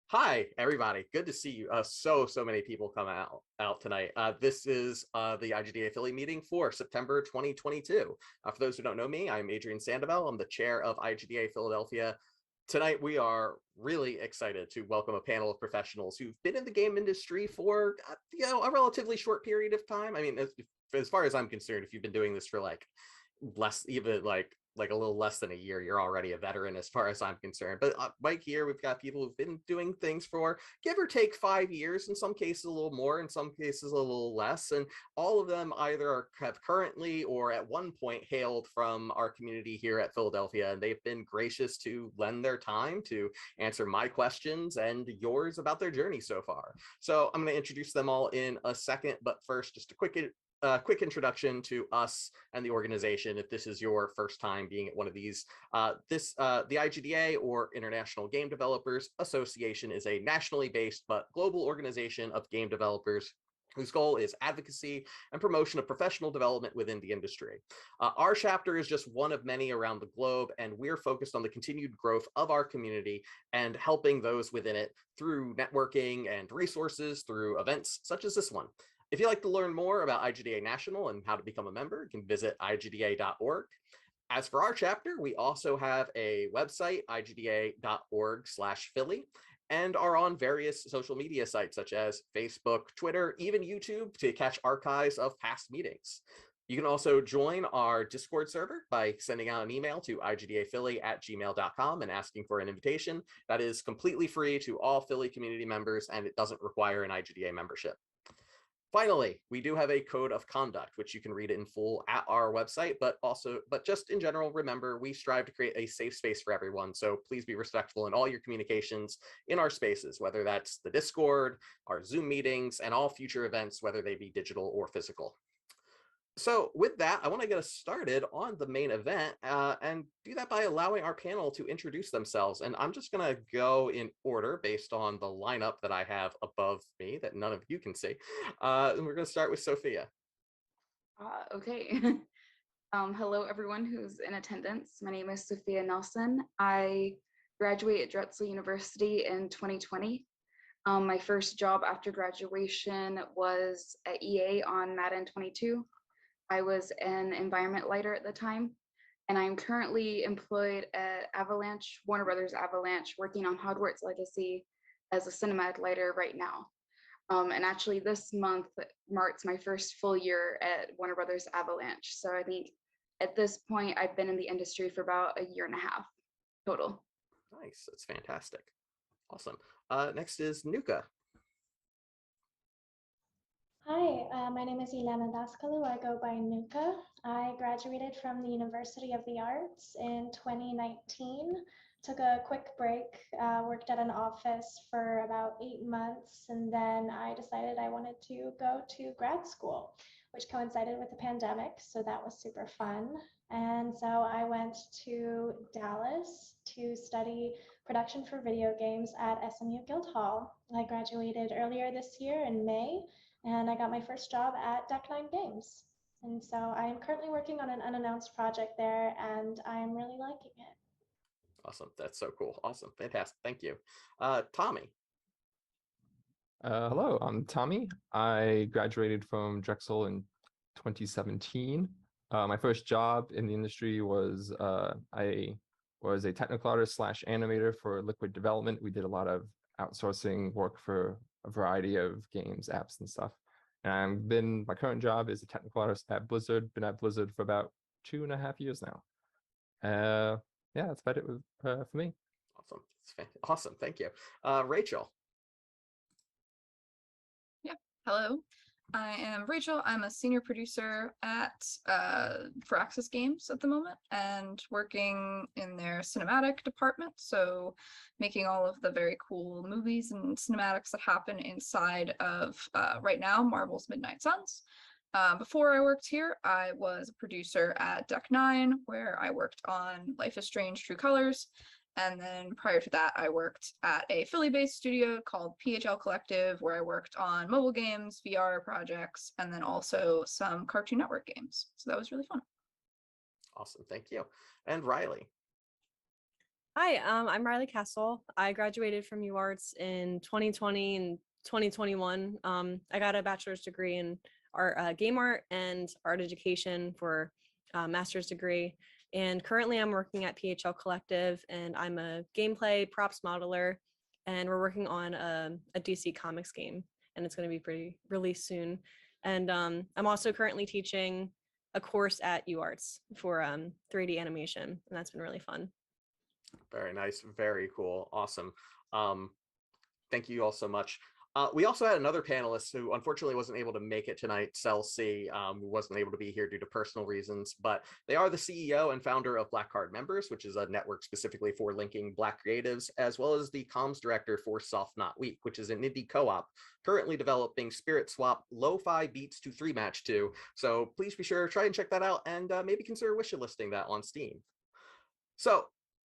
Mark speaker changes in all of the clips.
Speaker 1: Hi, everybody. Good to see you. So many people come out tonight. This is the IGDA Philly meeting for September 2022. For those who don't know me, I'm Adrian Sandoval. I'm the chair of IGDA Philadelphia. Tonight, we are really excited to welcome a panel of professionals who've been in the game industry for a relatively short period of time. I mean, as far as I'm concerned, if you've been doing this for less, even like a little less than a year, you're already a veteran as far as I'm concerned. But right here, we've got people who've been doing things for give or take 5 years, in some cases a little more, in some cases a little less. And all of them either have currently or at one point hailed from our community here at Philadelphia. And they've been gracious to lend their time to answer my questions and yours about their journey so far. So I'm going to introduce them all in a second. But first, just a quick introduction to us and the organization. If this is your first time being at one of these, the IGDA, or International Game Developers Association, is a nationally based but global organization of game developers whose goal is advocacy and promotion of professional development within the industry. Our chapter is just one of many around the globe, and we're focused on the continued growth of our community and helping those within it through networking and resources through events such as this one. If you'd like to learn more about IGDA National and how to become a member, you can visit igda.org. As for our chapter, we also have a website, igda.org/Philly, and are on various social media sites such as Facebook, Twitter, even YouTube to catch archives of past meetings. You can also join our Discord server by sending out an email to igdaphilly@gmail.com and asking for an invitation. That is completely free to all Philly community members, and it doesn't require an IGDA membership. Finally, we do have a code of conduct, which you can read in full at our website, but just in general, remember, we strive to create a safe space for everyone. So please be respectful in all your communications in our spaces, whether that's the Discord, our Zoom meetings, and all future events, whether they be digital or physical. So with that, I want to get us started on the main event and do that by allowing our panel to introduce themselves. And I'm just going to go in order based on the lineup that I have above me that none of you can see. And we're going to start with Sophia.
Speaker 2: Okay. Hello, everyone who's in attendance. My name is Sophia Nelson. I graduated at Drexel University in 2020. My first job after graduation was at EA on Madden 22. I was an environment lighter at the time, and I'm currently employed at Avalanche, Warner Brothers Avalanche, working on Hogwarts Legacy as a cinematic lighter right now. And actually this month marks my first full year at Warner Brothers Avalanche. So I think at this point, I've been in the industry for about a year and a half total.
Speaker 1: Nice, that's fantastic. Awesome. Next is Nooka.
Speaker 3: Hi, my name is Ileana Dascălu. I go by Nooka. I graduated from the University of the Arts in 2019. Took a quick break, worked at an office for about 8 months, and then I decided I wanted to go to grad school, which coincided with the pandemic, so that was super fun. And so I went to Dallas to study production for video games at SMU Guildhall. I graduated earlier this year in May, and I got my first job at Deck9 Games. And so I am currently working on an unannounced project there, and I am really liking it.
Speaker 1: Awesome. That's so cool. Awesome. Fantastic. Thank you. Tommy.
Speaker 4: Hello, I'm Tommy. I graduated from Drexel in 2017. My first job in the industry was I was a technical artist / animator for Liquid Development. We did a lot of outsourcing work for a variety of games, apps, and stuff. And my current job is a technical artist at Blizzard. Been at Blizzard for about 2.5 years now. Yeah, that's about it for me.
Speaker 1: Awesome. Awesome. Thank you. Rachel.
Speaker 5: Yeah. Hello. I am Rachel. I'm a senior producer at Firaxis Games at the moment and working in their cinematic department. So making all of the very cool movies and cinematics that happen inside of, right now, Marvel's Midnight Suns. Before I worked here, I was a producer at Deck9, where I worked on Life is Strange: True Colors. And then prior to that, I worked at a Philly-based studio called PHL Collective, where I worked on mobile games, VR projects, and then also some Cartoon Network games. So that was really fun.
Speaker 1: Awesome. Thank you. And Rylee.
Speaker 6: Hi, I'm Rylee Cassel. I graduated from UArts in 2020 and 2021. I got a bachelor's degree in art, game art and art education for a master's degree. And currently I'm working at PHL Collective and I'm a gameplay props modeler. And we're working on a DC Comics game and it's going to be pretty released soon. And I'm also currently teaching a course at UArts for 3D animation, and that's been really fun.
Speaker 1: Very nice. Very cool. Awesome. Thank you all so much. We also had another panelist who unfortunately wasn't able to make it tonight, Cell C, who wasn't able to be here due to personal reasons, but they are the CEO and founder of Black Card Members, which is a network specifically for linking Black creatives, as well as the comms director for Soft Knot Week, which is an indie co-op currently developing Spirit Swap Lo-Fi Beats to 3-Match 2. So please be sure to try and check that out and maybe consider wish listing that on Steam. So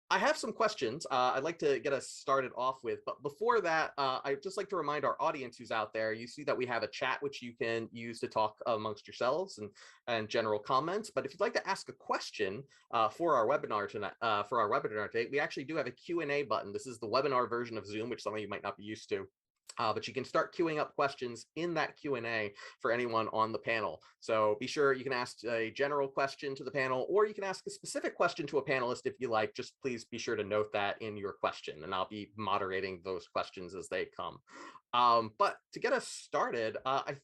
Speaker 1: I have some questions I'd like to get us started off with, but before that, I'd just like to remind our audience who's out there, you see that we have a chat which you can use to talk amongst yourselves and general comments. But if you'd like to ask a question for our webinar today, we actually do have a Q&A button. This is the webinar version of Zoom, which some of you might not be used to. But you can start queuing up questions in that Q&A for anyone on the panel. So be sure you can ask a general question to the panel, or you can ask a specific question to a panelist if you like. Just please be sure to note that in your question, and I'll be moderating those questions as they come. But to get us started, I'd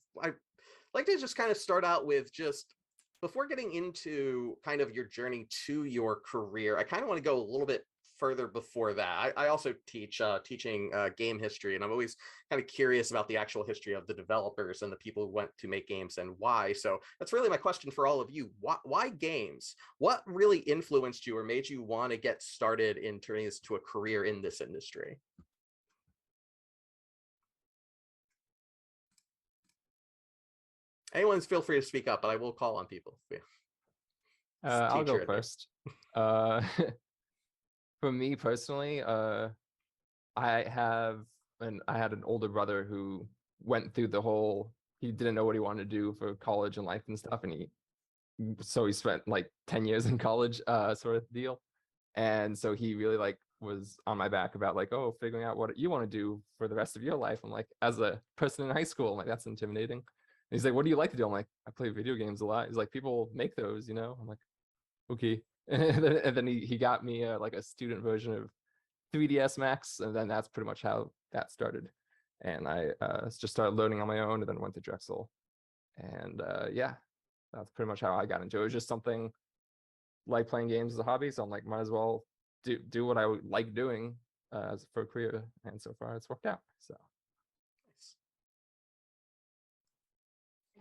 Speaker 1: like to just kind of start out with just, before getting into kind of your journey to your career, I kind of want to go a little bit further before that. I also teaching game history, and I'm always kind of curious about the actual history of the developers and the people who went to make games and why. So that's really my question for all of you. Why games? What really influenced you or made you want to get started in turning this to a career in this industry? Anyone's feel free to speak up, but I will call on people.
Speaker 4: I'll go first. For me personally, I had an older brother who went through the whole, he didn't know what he wanted to do for college and life and stuff, and he spent like 10 years in college sort of deal. And so he really like was on my back about like, oh, figuring out what you want to do for the rest of your life. I'm like, as a person in high school, I'm like, that's intimidating. And he's like, what do you like to do? I'm like, I play video games a lot. He's like, people make those, you know? I'm like, okay. And then he got me like a student version of 3ds Max, and then that's pretty much how that started. And I just started learning on my own, and then went to Drexel. And yeah, that's pretty much how I got into it. It was just something like playing games as a hobby, so I'm like, might as well do what I would like doing as for a career, and so far it's worked out. So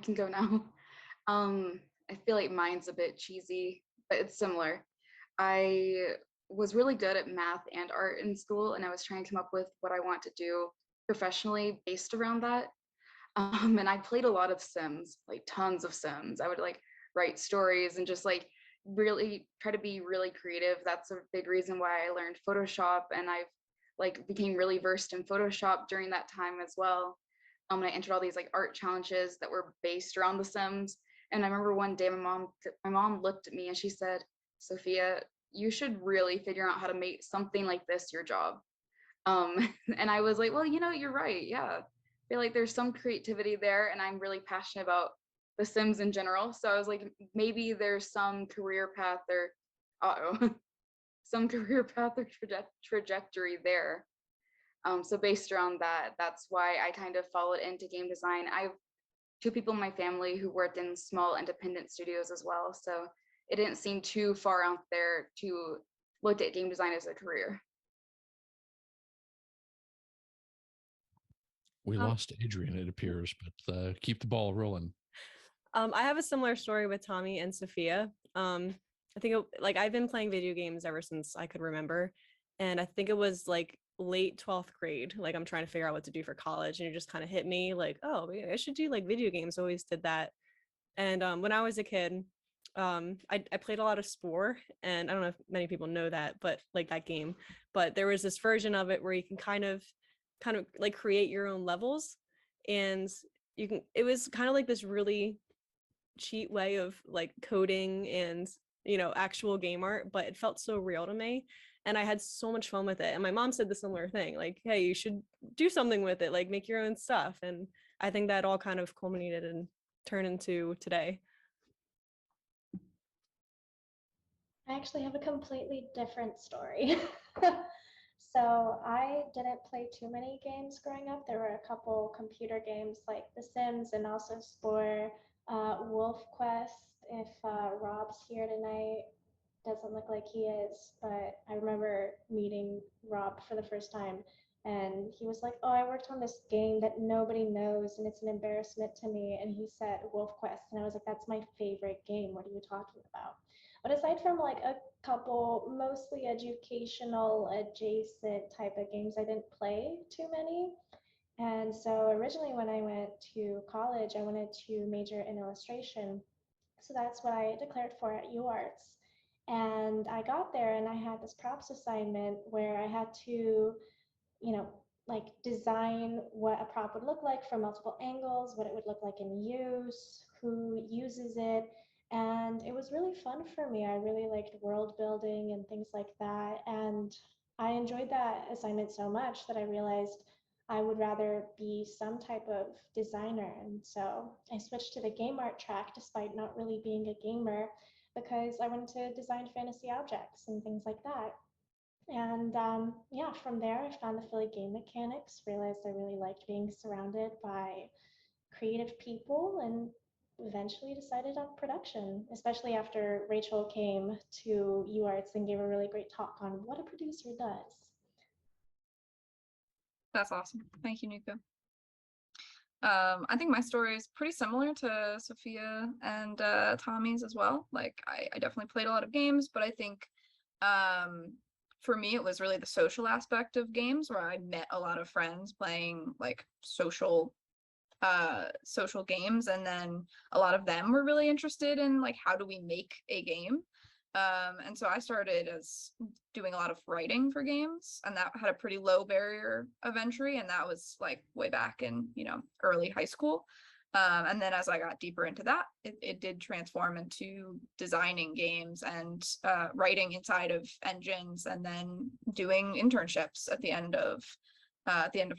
Speaker 2: I can go now. I feel like mine's a bit cheesy, but it's similar. I was really good at math and art in school, and I was trying to come up with what I want to do professionally based around that. And I played a lot of Sims, like tons of Sims. I would like write stories and just like really try to be really creative. That's a big reason why I learned Photoshop, and I've like became really versed in Photoshop during that time as well. And I entered all these like art challenges that were based around The Sims. And I remember one day my mom looked at me and she said, Sophia, you should really figure out how to make something like this your job. And I was like, well, you know, you're right. Yeah. I feel like there's some creativity there, and I'm really passionate about The Sims in general. So I was like, maybe there's some career path or some career path or trajectory there. So based around that, that's why I kind of followed into game design. I have 2 people in my family who worked in small independent studios as well. So it didn't seem too far out there to look at game design as a career.
Speaker 7: We lost Adrian, it appears, but keep the ball rolling.
Speaker 6: I have a similar story with Tommy and Sophia. I think I've been playing video games ever since I could remember. And I think it was like late 12th grade. Like I'm trying to figure out what to do for college, and it just kind of hit me like, oh, I should do like video games. Always did that. And when I was a kid, I played a lot of Spore, and I don't know if many people know that, but like that game. But there was this version of it where you can kind of like create your own levels, and it was kind of like this really cheat way of like coding and, you know, actual game art, but it felt so real to me. And I had so much fun with it. And my mom said the similar thing, like, hey, you should do something with it, like make your own stuff. And I think that all kind of culminated and turned into today.
Speaker 3: I actually have a completely different story. So I didn't play too many games growing up. There were a couple computer games like The Sims and also Spore, Wolf Quest. If Rob's here tonight, doesn't look like he is, but I remember meeting Rob for the first time, and he was like, oh, I worked on this game that nobody knows and it's an embarrassment to me. And he said Wolf Quest, and I was like, that's my favorite game. What are you talking about? But aside from like a couple mostly educational adjacent type of games, I didn't play too many. And so originally when I went to college, I wanted to major in illustration. So that's what I declared for at UArts. And I got there and I had this props assignment where I had to, like design what a prop would look like from multiple angles, what it would look like in use, who uses it. And it was really fun for me. I really liked world building and things like that. And I enjoyed that assignment so much that I realized I would rather be some type of designer. And so I switched to the game art track despite not really being a gamer, because I wanted to design fantasy objects and things like that. And yeah, from there, I found the Philly game mechanics, realized I really liked being surrounded by creative people, and eventually decided on production, especially after Rachel came to UArts and gave a really great talk on what a producer does.
Speaker 5: That's awesome. Thank you, Nooka. I think my story is pretty similar to Sophia and Tommy's as well. Like I definitely played a lot of games, but I think for me it was really the social aspect of games where I met a lot of friends playing like social games, and then a lot of them were really interested in like how do we make a game. And so I started as doing a lot of writing for games, and that had a pretty low barrier of entry, and that was like way back in early high school. And then as I got deeper into that, it did transform into designing games and writing inside of engines, and then doing internships at the end of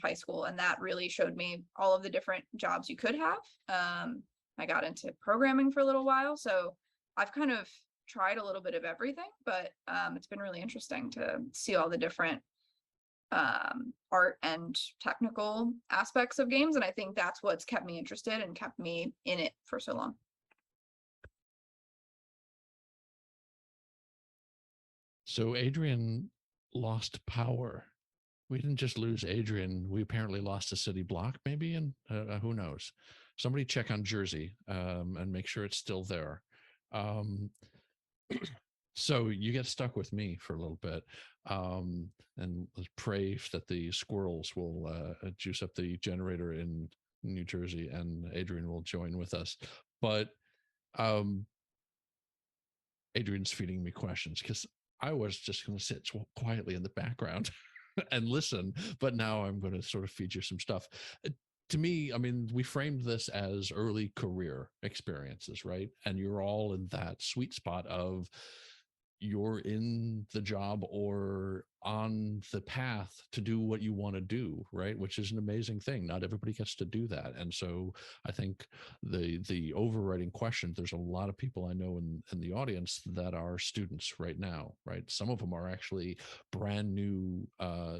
Speaker 5: high school. And that really showed me all of the different jobs you could have. I got into programming for a little while, so I've kind of tried a little bit of everything, but it's been really interesting to see all the different art and technical aspects of games, and I think that's what's kept me interested and kept me in it for so long.
Speaker 7: So Adrian lost power. We didn't just lose Adrian, we apparently lost a city block maybe, and who knows. Somebody check on Jersey and make sure it's still there. So you get stuck with me for a little bit, and let's pray that the squirrels will juice up the generator in New Jersey and Adrian will join with us. But Adrian's feeding me questions because I was just going to sit quietly in the background and listen, but now I'm going to sort of feed you some stuff. To me, I mean, we framed this as early career experiences, right? And you're all in that sweet spot of you're in the job or on the path to do what you want to do, right? Which is an amazing thing. Not everybody gets to do that. And so I think the overriding question, there's a lot of people I know in the audience that are students right now, right? Some of them are actually brand new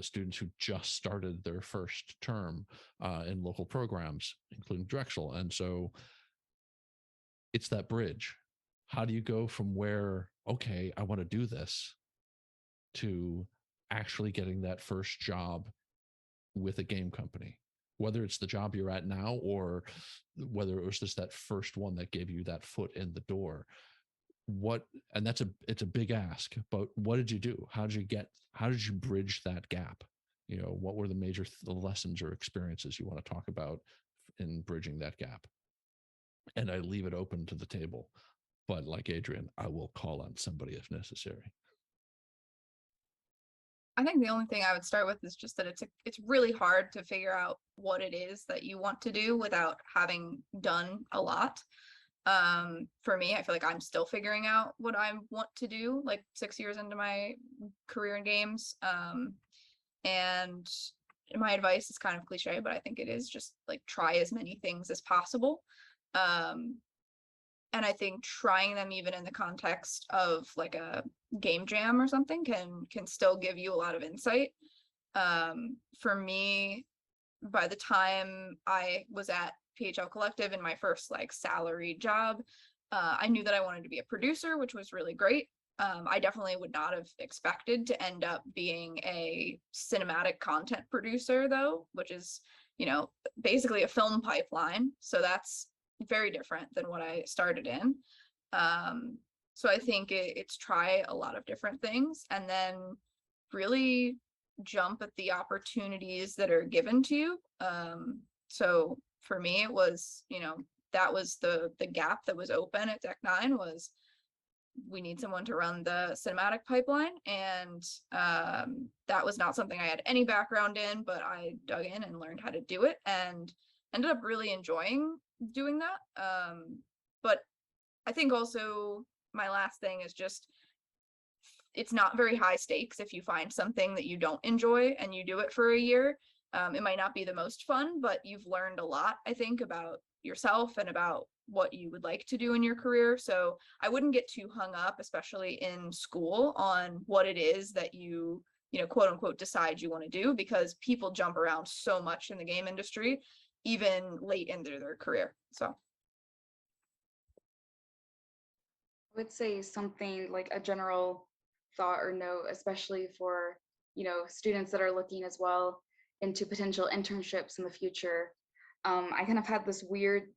Speaker 7: students who just started their first term in local programs, including Drexel. And so it's that bridge. How do you go from where, okay, I want to do this, to actually getting that first job with a game company, whether it's the job you're at now or whether it was just that first one that gave you that foot in the door? And it's a big ask, but what did you do? How did you bridge that gap? What were the major lessons or experiences you want to talk about in bridging that gap? And I leave it open to the table. But like Adrian, I will call on somebody if necessary.
Speaker 5: I think the only thing I would start with is just that it's really hard to figure out what it is that you want to do without having done a lot. For me, I feel like I'm still figuring out what I want to do, like 6 years into my career in games. And my advice is kind of cliche, but I think it is just like try as many things as possible. And I think trying them even in the context of like a game jam or something can still give you a lot of insight. For me, by the time I was at PHL Collective in my first like salaried job, I knew that I wanted to be a producer, which was really great. I definitely would not have expected to end up being a cinematic content producer though, which is, you know, basically a film pipeline. So that's very different than what I started in. So I think it's try a lot of different things and then really jump at the opportunities that are given to you. So for me, it was, you know, that was the gap that was open at Deck 9 was we need someone to run the cinematic pipeline. And that was not something I had any background in, but I dug in and learned how to do it and ended up really enjoying doing that. But I think also my last thing is just, it's not very high stakes if you find something that you don't enjoy and you do it for a year. It might not be the most fun, but you've learned a lot, I think, about yourself and about what you would like to do in your career. So I wouldn't get too hung up, especially in school, on what it is that you know, quote unquote, decide you want to do, because people jump around so much in the game industry, even late into their career. So
Speaker 2: I would say something like a general thought or note, especially for, you know, students that are looking as well into potential internships in the future. I kind of had this weird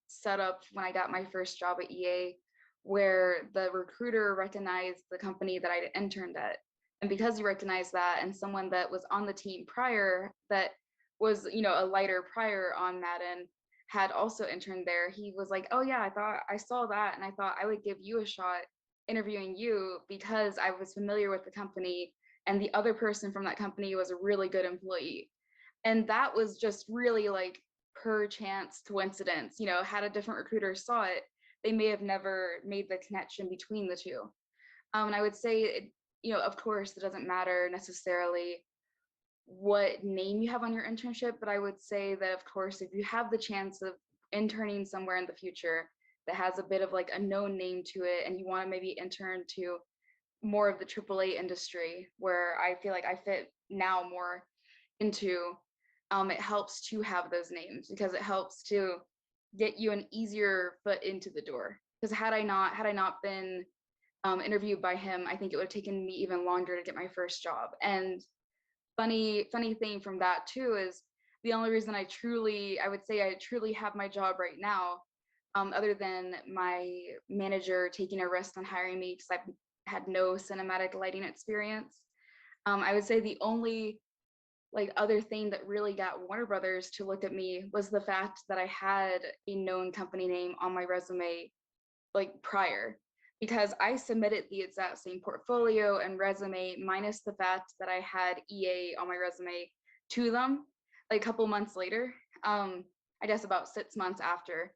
Speaker 2: setup when I got my first job at EA, where the recruiter recognized the company that I'd interned at. And because he recognized that, and someone that was on the team prior that was, you know, a lighter prior on Madden had also interned there, he was like, oh yeah, I saw that, and I thought I would give you a shot interviewing you because I was familiar with the company and the other person from that company was a really good employee. And that was just really like per chance coincidence. You know, had a different recruiter saw it, they may have never made the connection between the two. And I would say, you know, of course, it doesn't matter necessarily what name you have on your internship, but I would say that, of course, if you have the chance of interning somewhere in the future that has a bit of like a known name to it, and you want to maybe intern to more of the AAA industry, where I feel like I fit now more into, it helps to have those names because it helps to get you an easier foot into the door. Because had I not been interviewed by him, I think it would have taken me even longer to get my first job. And funny thing from that too is the only reason I would say I truly have my job right now, other than my manager taking a risk on hiring me because I had no cinematic lighting experience. I would say the only like other thing that really got Warner Brothers to look at me was the fact that I had a known company name on my resume like prior, because I submitted the exact same portfolio and resume minus the fact that I had EA on my resume to them like a couple months later, I guess about 6 months after,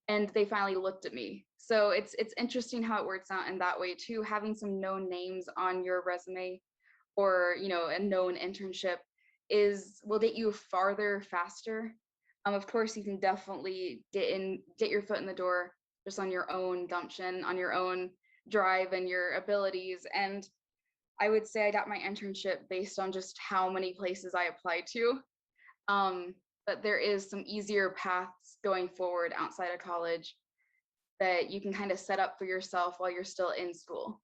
Speaker 2: and they finally looked at me. So it's interesting how it works out in that way too. Having some known names on your resume or, you know, a known internship will get you farther faster. Of course, you can definitely get your foot in the door just on your own gumption, on your own drive and your abilities. And I would say I got my internship based on just how many places I applied to. But there is some easier paths going forward outside of college that you can kind of set up for yourself while you're still in school.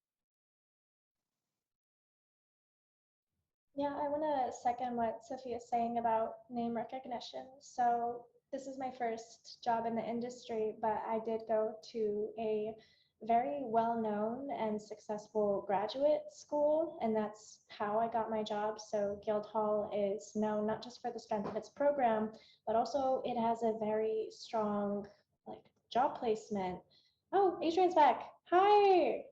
Speaker 3: Yeah, I want to second what Sophia's saying about name recognition. So this is my first job in the industry, but I did go to a very well-known and successful graduate school, and that's how I got my job. So Guildhall is known not just for the strength of its program, but also it has a very strong like job placement. Oh, Adrian's back. Hi.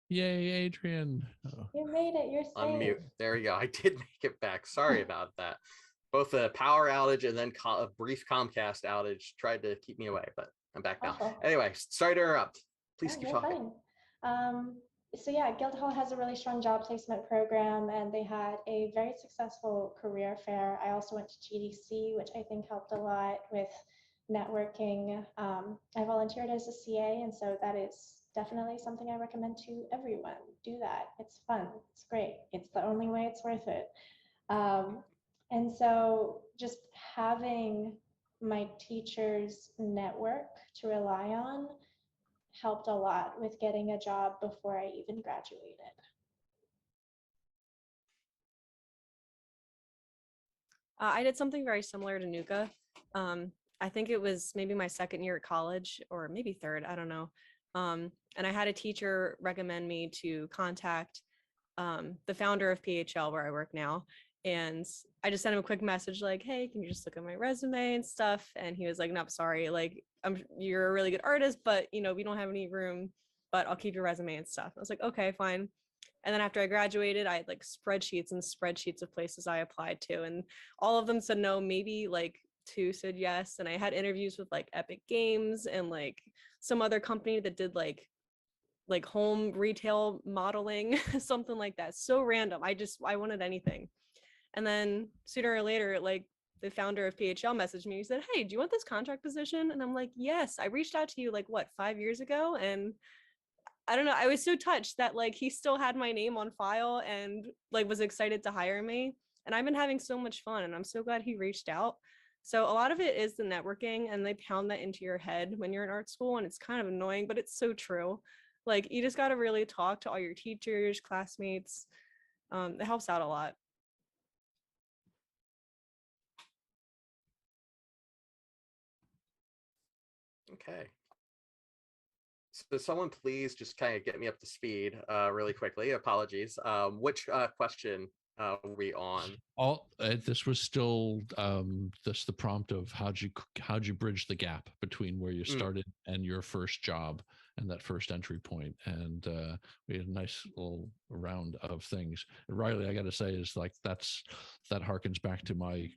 Speaker 7: Yay, Adrian. Oh.
Speaker 3: You made it. You're safe.
Speaker 1: Unmute. There we go. I did make it back. Sorry about that. Both a power outage and then a brief Comcast outage tried to keep me away, but I'm back now.
Speaker 3: Awful.
Speaker 1: Anyway, sorry to interrupt. Please
Speaker 3: Yeah,
Speaker 1: keep
Speaker 3: you're
Speaker 1: talking.
Speaker 3: fine. So yeah, Guildhall has a really strong job placement program, and they had a very successful career fair. I also went to GDC, which I think helped a lot with networking. I volunteered as a CA, and so that is definitely something I recommend to everyone. Do that. It's fun. It's great. It's the only way it's worth it. And so just having my teacher's network to rely on helped a lot with getting a job before I even graduated.
Speaker 6: I did something very similar to Nooka. I think it was maybe my second year at college, or maybe third, I don't know. And I had a teacher recommend me to contact the founder of PHL, where I work now. And I just sent him a quick message like, hey, can you just look at my resume and stuff? And he was like, nope, sorry, like you're a really good artist, but we don't have any room, but I'll keep your resume and stuff. I was like, okay, fine. And then after I graduated, I had like spreadsheets and spreadsheets of places I applied to, and all of them said no, maybe like 2 said yes. And I had interviews with like Epic Games and like some other company that did like home retail modeling, something like that. So random. I wanted anything. And then sooner or later, like the founder of PHL messaged me. He said, hey, do you want this contract position? And I'm like, yes. I reached out to you like, what, 5 years ago? And I don't know. I was so touched that like he still had my name on file and like was excited to hire me. And I've been having so much fun, and I'm so glad he reached out. So a lot of it is the networking, and they pound that into your head when you're in art school, and it's kind of annoying, but it's so true. Like you just got to really talk to all your teachers, classmates. It helps out a lot.
Speaker 1: Okay. So someone please just kind of get me up to speed really quickly. Apologies. Which question were we on?
Speaker 7: This was still the prompt of how'd you bridge the gap between where you started and your first job and that first entry point. And we had a nice little round of things. And Rylee, I got to say, is like that harkens back to my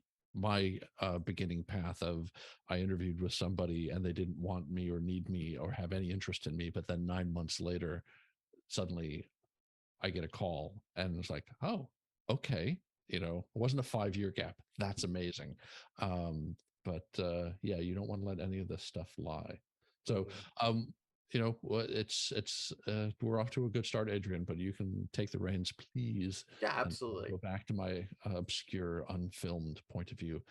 Speaker 7: beginning path of I interviewed with somebody and they didn't want me or need me or have any interest in me, but then 9 months later suddenly I get a call and it's like, oh, okay, it wasn't a 5-year gap. That's amazing. But yeah, you don't want to let any of this stuff lie. So it's we're off to a good start, Adrian, but you can take the reins, please.
Speaker 1: Yeah, absolutely.
Speaker 7: Go back to my obscure, unfilmed point of view.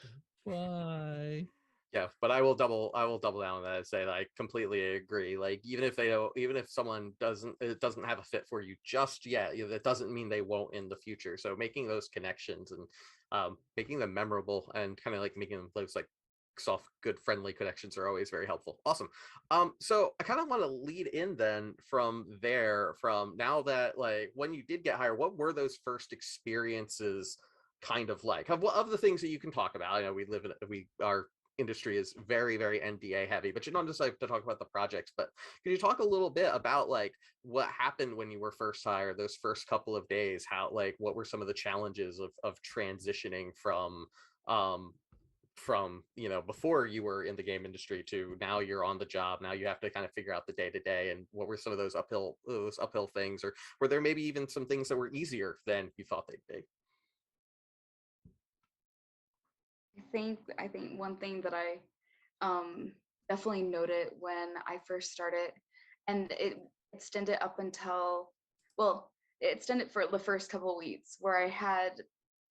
Speaker 7: Why?
Speaker 1: Yeah, but I will double down on that and say that I completely agree. Like even if someone doesn't have a fit for you just yet, that doesn't mean they won't in the future. So making those connections and making them memorable and kind of like making them those like soft, good, friendly connections are always very helpful. Awesome. So I kind of want to lead in then from there, from now that like when you did get hired, what were those first experiences kind of like of the things that you can talk about? I know our industry is very, very NDA heavy, but you don't just like to talk about the projects, but can you talk a little bit about like what happened when you were first hired, those first couple of days, how like what were some of the challenges of transitioning from before you were in the game industry to now you're on the job, now you have to kind of figure out the day to day, and what were some of those uphill things, or were there maybe even some things that were easier than you thought they'd be?
Speaker 2: I think one thing that I definitely noted when I first started, and it extended up until, well, it extended for the first couple of weeks, where I had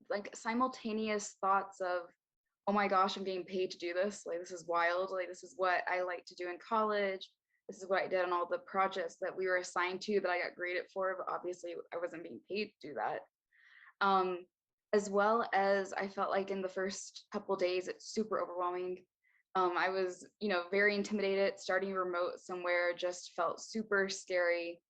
Speaker 2: like simultaneous thoughts of, oh my gosh, I'm getting paid to do this. Like, this is wild. Like, this is what I like to do in college. This is what I did on all the projects that we were assigned to that I got graded for, but obviously I wasn't being paid to do that. As well as I felt like in the first couple days, it's super overwhelming. I was, very intimidated. Starting remote somewhere just felt super scary.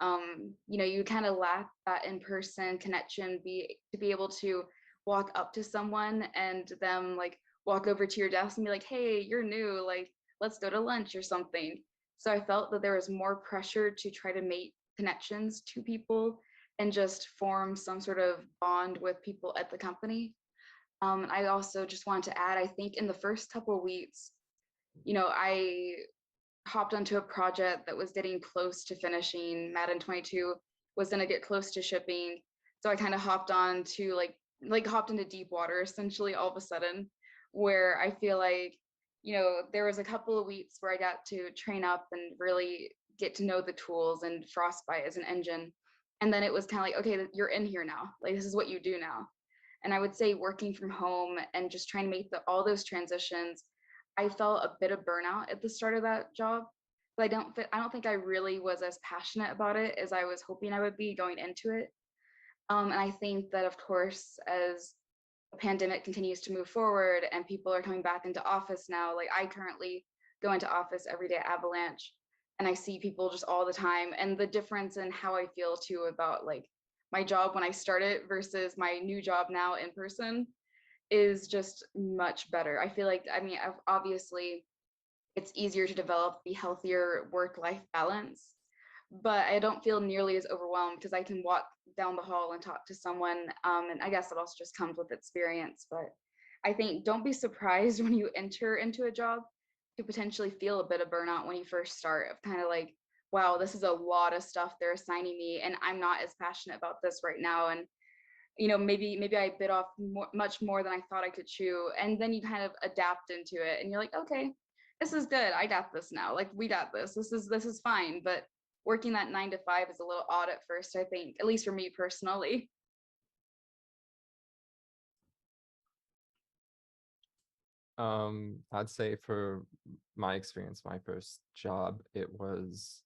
Speaker 2: You kind of lack that in-person connection, to be able to walk up to someone and them like walk over to your desk and be like, hey, you're new, like, let's go to lunch or something. So I felt that there was more pressure to try to make connections to people and just form some sort of bond with people at the company. I also just wanted to add, I think in the first couple of weeks, I hopped onto a project that was getting close to finishing. Madden 22 was going to get close to shipping. So I kind of hopped on to hopped into deep water essentially all of a sudden, where I feel like, you know, there was a couple of weeks where I got to train up and really get to know the tools and Frostbite as an engine. And then it was kind of like, okay, you're in here now. Like, this is what you do now. And I would say working from home and just trying to make all those transitions, I felt a bit of burnout at the start of that job. But I don't think I really was as passionate about it as I was hoping I would be going into it. And I think that, of course, as the pandemic continues to move forward and people are coming back into office now, like I currently go into office every day at Avalanche, and I see people just all the time, and the difference in how I feel too about like my job when I started versus my new job now in person is just much better. I feel like, I mean, obviously it's easier to develop the healthier work-life balance, but I don't feel nearly as overwhelmed because I can walk down the hall and talk to someone. And I guess it also just comes with experience. But I think don't be surprised when you enter into a job to potentially feel a bit of burnout when you first start, of kind of like, wow, this is a lot of stuff they're assigning me, and I'm not as passionate about this right now. And you know, maybe I bit off much more than I thought I could chew. And then you kind of adapt into it, and you're like, okay, this is good. I got this now. Like, we got this. This is fine. But working that 9 to 5 is a little odd at first, I think, at least for me personally.
Speaker 4: I'd say for my experience, my first job, it was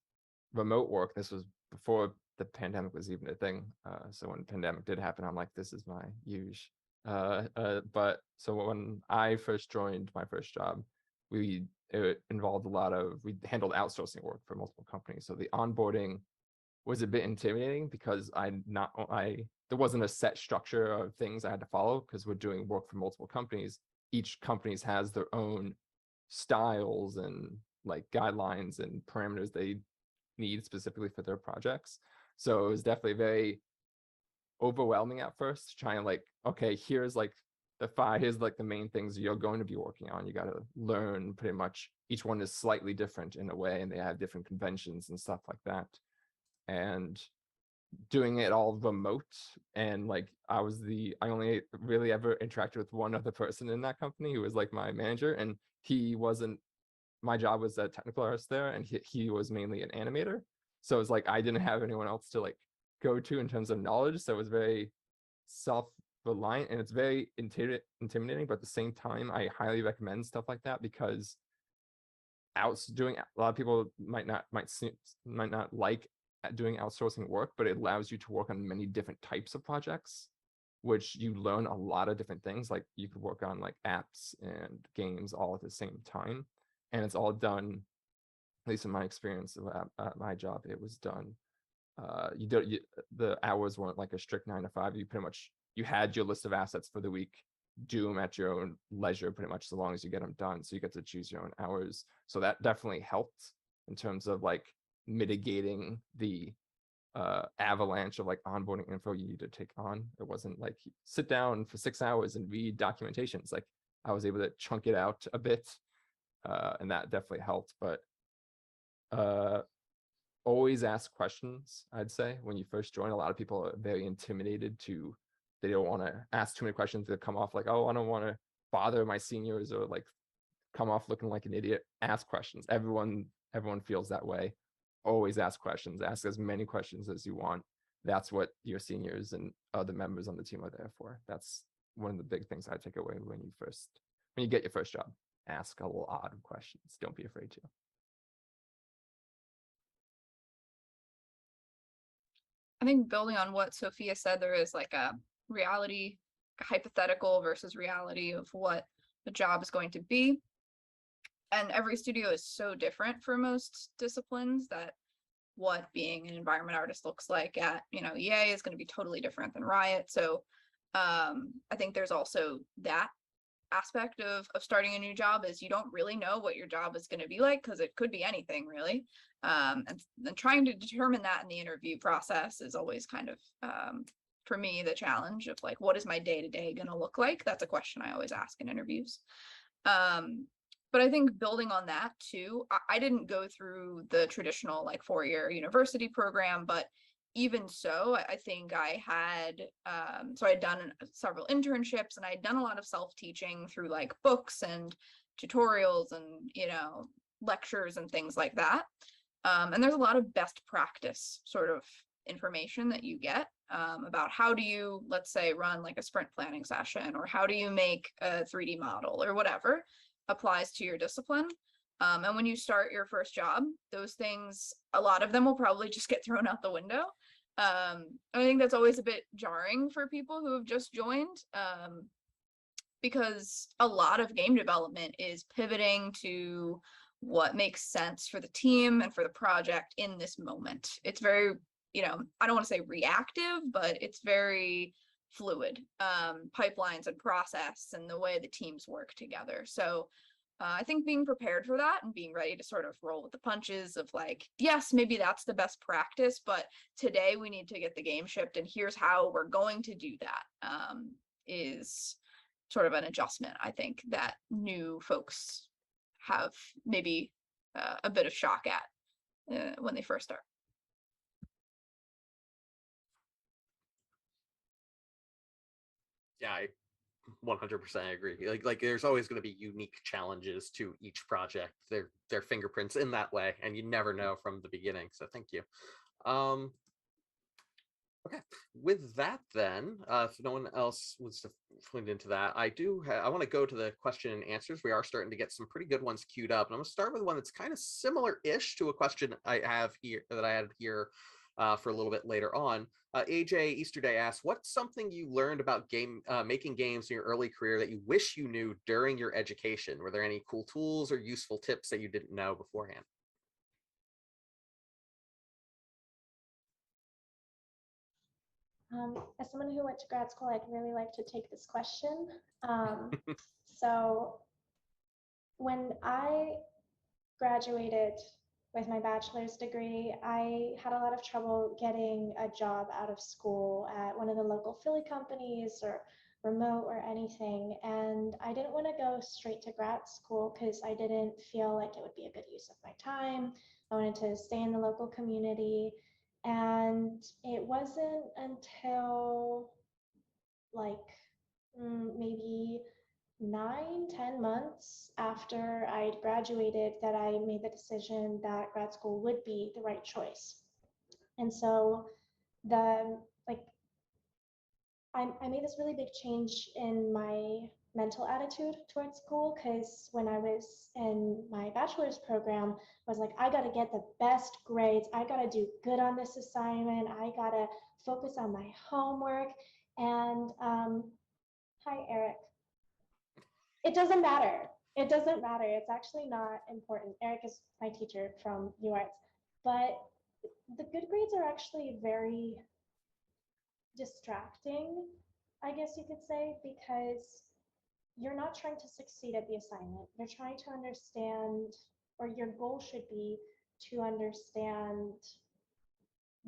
Speaker 4: remote work. This was before the pandemic was even a thing. So when the pandemic did happen, I'm like, this is my use. But so when I first joined my first job, it involved we handled outsourcing work for multiple companies. So the onboarding was a bit intimidating because there wasn't a set structure of things I had to follow because we're doing work for multiple companies. Each companies has their own styles and like guidelines and parameters they need specifically for their projects. So it was definitely very overwhelming at first, trying to like, okay, here's like here's like the main things you're going to be working on. You got to learn pretty much. Each one is slightly different in a way, and they have different conventions and stuff like that. And doing it all remote, and like I only really ever interacted with one other person in that company who was like my manager, and he wasn't, my job was a technical artist there, and he was mainly an animator. So it was like I didn't have anyone else to like go to in terms of knowledge. So it was very self-reliant, and it's very intimidating, but at the same time I highly recommend stuff like that, because doing, a lot of people might not like doing outsourcing work, but it allows you to work on many different types of projects, which you learn a lot of different things. Like you could work on like apps and games all at the same time, and it's all done, at least in my experience at my job, it was done. The hours weren't like a strict 9 to 5. You pretty much, you had your list of assets for the week, do them at your own leisure, pretty much, so long as you get them done. So you get to choose your own hours. So that definitely helped in terms of like mitigating the avalanche of like onboarding info you need to take on. It wasn't like sit down for 6 hours and read documentations. Like I was able to chunk it out a bit, and that definitely helped. But always ask questions. I'd say when you first join, a lot of people are very intimidated they don't want to ask too many questions that come off like, oh, I don't want to bother my seniors or like come off looking like an idiot. Ask questions. Everyone feels that way. Always ask questions. Ask as many questions as you want. That's what your seniors and other members on the team are there for. That's one of the big things I take away when you get your first job. Ask a lot of questions. Don't be afraid to.
Speaker 5: I think building on what Sophia said, there is like a reality, hypothetical versus reality of what the job is going to be. And every studio is so different for most disciplines that what being an environment artist looks like at, EA is going to be totally different than Riot. So I think there's also that aspect of starting a new job, is you don't really know what your job is going to be like, because it could be anything really. And then trying to determine that in the interview process is always kind of, for me, the challenge of like, what is my day-to-day going to look like? That's a question I always ask in interviews. But I think building on that too, I didn't go through the traditional like 4-year university program, but even so, I think I had, so I had done several internships and I had done a lot of self-teaching through like books and tutorials and, you know, lectures and things like that. And there's a lot of best practice sort of information that you get about how do you, let's say, run like a sprint planning session, or how do you make a 3D model, or whatever applies to your discipline. And when you start your first job, those things, a lot of them will probably just get thrown out the window. I think that's always a bit jarring for people who have just joined, because a lot of game development is pivoting to what makes sense for the team and for the project in this moment. It's very, you know, I don't want to say reactive, but it's very fluid, pipelines and process and the way the teams work together. So I think being prepared for that and being ready to sort of roll with the punches of like, yes, maybe that's the best practice, but today we need to get the game shipped and here's how we're going to do that, is sort of an adjustment, I think, that new folks have maybe a bit of shock at when they first start.
Speaker 1: Yeah, I 100% agree. Like there's always going to be unique challenges to each project. Their fingerprints in that way, and you never know from the beginning. So thank you. Okay, with that then, if no one else wants to flint into that, I want to go to the question and answers. We are starting to get some pretty good ones queued up, and I'm going to start with one that's kind of similar-ish to a question I have here that I had here for a little bit later on. AJ Easterday asks, what's something you learned about making games in your early career that you wish you knew during your education? Were there any cool tools or useful tips that you didn't know beforehand?
Speaker 3: As someone who went to grad school, I'd really like to take this question. So when I graduated with my bachelor's degree, I had a lot of trouble getting a job out of school at one of the local Philly companies or remote or anything. And I didn't want to go straight to grad school because I didn't feel like it would be a good use of my time. I wanted to stay in the local community. And it wasn't until like maybe 9-10 months after I'd graduated that I made the decision that grad school would be the right choice. And so I made this really big change in my mental attitude towards school, because when I was in my bachelor's program, I was like, I got to get the best grades. I got to do good on this assignment. I got to focus on my homework. And hi, Eric. It doesn't matter. It doesn't matter. It's actually not important. Eric is my teacher from UArts. But the good grades are actually very distracting, I guess you could say, because you're not trying to succeed at the assignment. You're trying to understand, or your goal should be to understand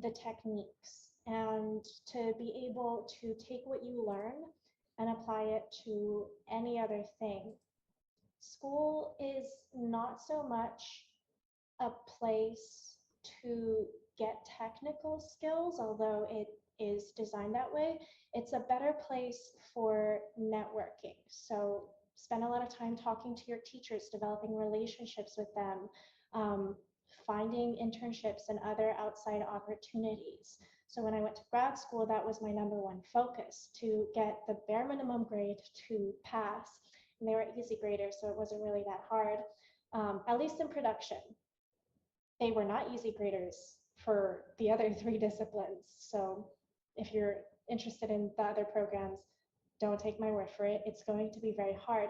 Speaker 3: the techniques and to be able to take what you learn and apply it to any other thing. School is not so much a place to get technical skills, although it is designed that way. It's a better place for networking. So spend a lot of time talking to your teachers, developing relationships with them, finding internships and other outside opportunities. So when I went to grad school, that was my number one focus, to get the bare minimum grade to pass. And they were easy graders, so it wasn't really that hard, at least in production. They were not easy graders for the other 3 disciplines. So if you're interested in the other programs, don't take my word for it. It's going to be very hard.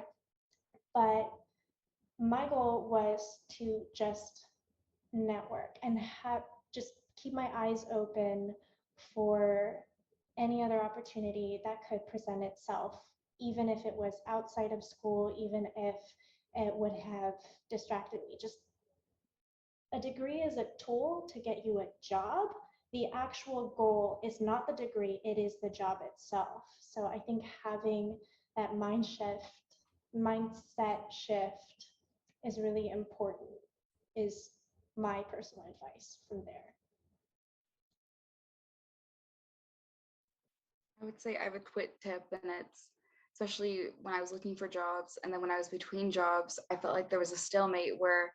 Speaker 3: But my goal was to just network and just keep my eyes open for any other opportunity that could present itself, even if it was outside of school, even if it would have distracted me. Just a degree is a tool to get you a job. The actual goal is not the degree, it is the job itself. So I think having that mindset shift is really important, is my personal advice from there.
Speaker 2: I would say I have a quick tip, and it's especially when I was looking for jobs and then when I was between jobs, I felt like there was a stalemate where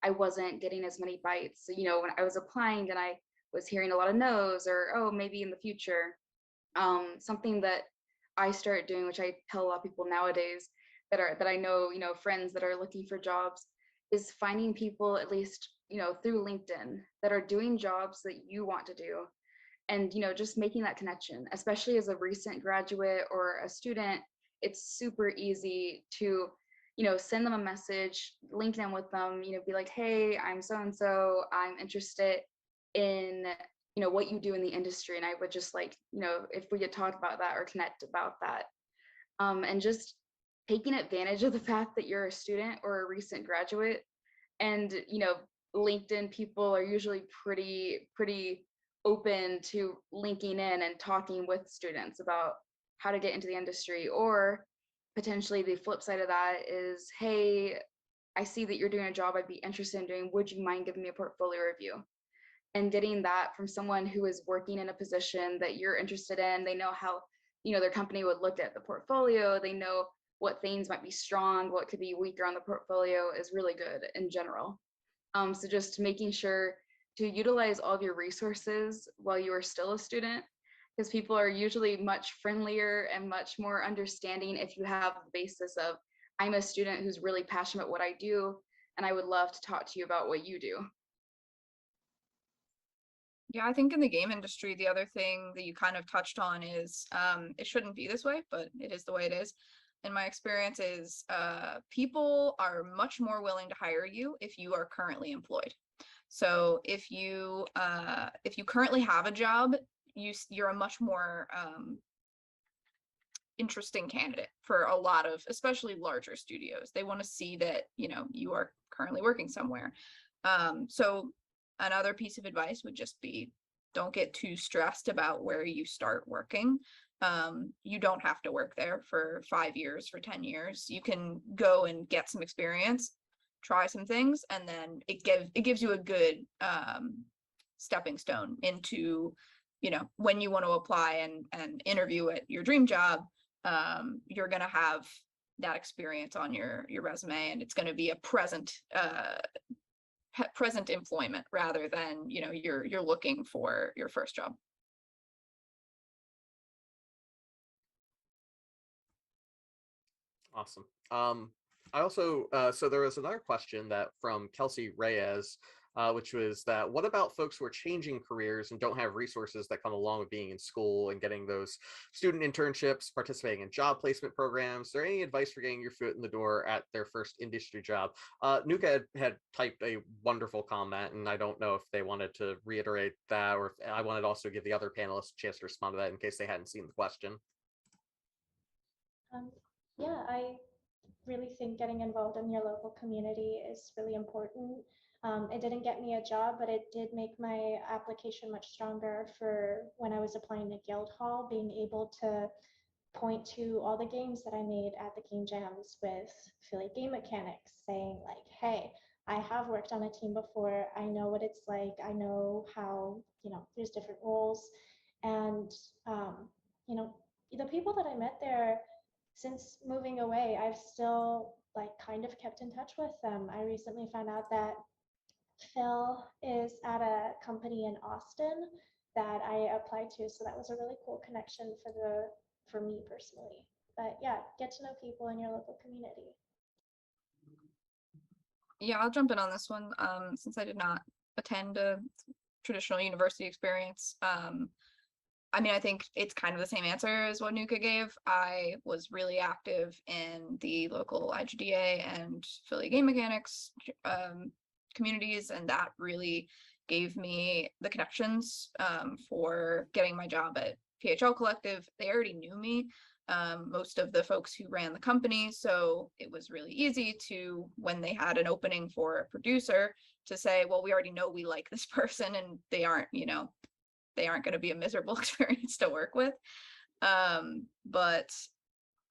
Speaker 2: I wasn't getting as many bites. So, when I was applying, then I was hearing a lot of no's or, oh, maybe in the future. Something that I started doing, which I tell a lot of people nowadays that I know, friends that are looking for jobs, is finding people, at least, through LinkedIn, that are doing jobs that you want to do. And, just making that connection, especially as a recent graduate or a student, it's super easy to, send them a message, link in with them, be like, hey, I'm so-and-so, I'm interested in, what you do in the industry. And I would just like, if we could talk about that or connect about that. And just taking advantage of the fact that you're a student or a recent graduate. And, LinkedIn people are usually pretty open to linking in and talking with students about how to get into the industry. Or potentially the flip side of that is, hey, I see that you're doing a job I'd be interested in doing. Would you mind giving me a portfolio review? And getting that from someone who is working in a position that you're interested in. They know how, their company would look at the portfolio. They know what things might be strong, what could be weaker on the portfolio is really good in general. So just making sure to utilize all of your resources while you are still a student, because people are usually much friendlier and much more understanding if you have the basis of, I'm a student who's really passionate about what I do, and I would love to talk to you about what you do.
Speaker 5: Yeah, I think in the game industry, the other thing that you kind of touched on is it shouldn't be this way, but it is the way it is. In my experience is people are much more willing to hire you if you are currently employed. So if you currently have a job, you're a much more interesting candidate for a lot of, especially larger studios. They want to see that, you are currently working somewhere. So another piece of advice would just be, don't get too stressed about where you start working. You don't have to work there for 5 years, for 10 years. You can go and get some experience, try some things, and then it gives you a good stepping stone into, when you want to apply and interview at your dream job, you're going to have that experience on your resume, and it's going to be a present employment rather than, you're looking for your first job.
Speaker 1: Awesome. I also, so there was another question that from Kelsey Reyes, which was that, what about folks who are changing careers and don't have resources that come along with being in school and getting those student internships, participating in job placement programs? Is there any advice for getting your foot in the door at their first industry job? Nooka had typed a wonderful comment, and I don't know if they wanted to reiterate that, or if I wanted to also give the other panelists a chance to respond to that in case they hadn't seen the question.
Speaker 3: Yeah, I really think getting involved in your local community is really important. It didn't get me a job, but it did make my application much stronger for when I was applying to Guildhall, being able to point to all the games that I made at the game jams with Philly game mechanics, saying like, hey, I have worked on a team before. I know what it's like. I know how, there's different roles. And, the people that I met there, since moving away, I've still kind of kept in touch with them. I recently found out that Phil is at a company in Austin that I applied to, so that was a really cool connection for me personally. But yeah, get to know people in your local community.
Speaker 5: Yeah, I'll jump in on this one since I did not attend a traditional university experience. I think it's kind of the same answer as what Nooka gave. I was really active in the local IGDA and Philly game mechanics communities, and that really gave me the connections for getting my job at PHL Collective. They already knew me, most of the folks who ran the company, so it was really easy to, when they had an opening for a producer, to say, well, we already know we like this person, and they aren't going to be a miserable experience to work with. But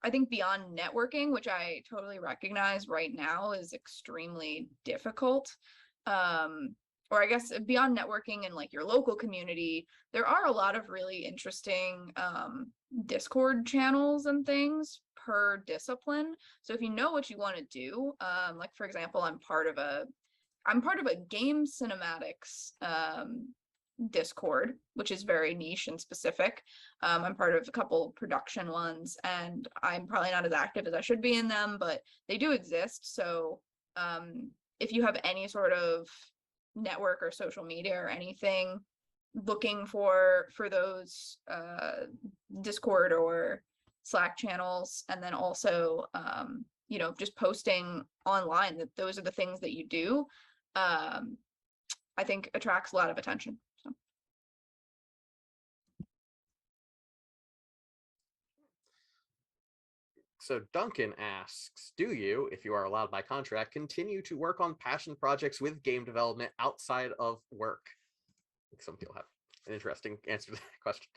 Speaker 5: I think beyond networking, which I totally recognize right now is extremely difficult, or I guess beyond networking and like your local community, there are a lot of really interesting Discord channels and things per discipline. So if you know what you want to do, like for example, I'm part of a game cinematics Discord, which is very niche and specific. I'm part of a couple production ones, and I'm probably not as active as I should be in them, but they do exist. So if you have any sort of network or social media or anything, looking for those Discord or Slack channels, and then also you know, just posting online that those are the things that you do, I think attracts a lot of attention.
Speaker 1: So Duncan asks, do you, if you are allowed by contract, continue to work on passion projects with game development outside of work? I think some people have an interesting answer to that question.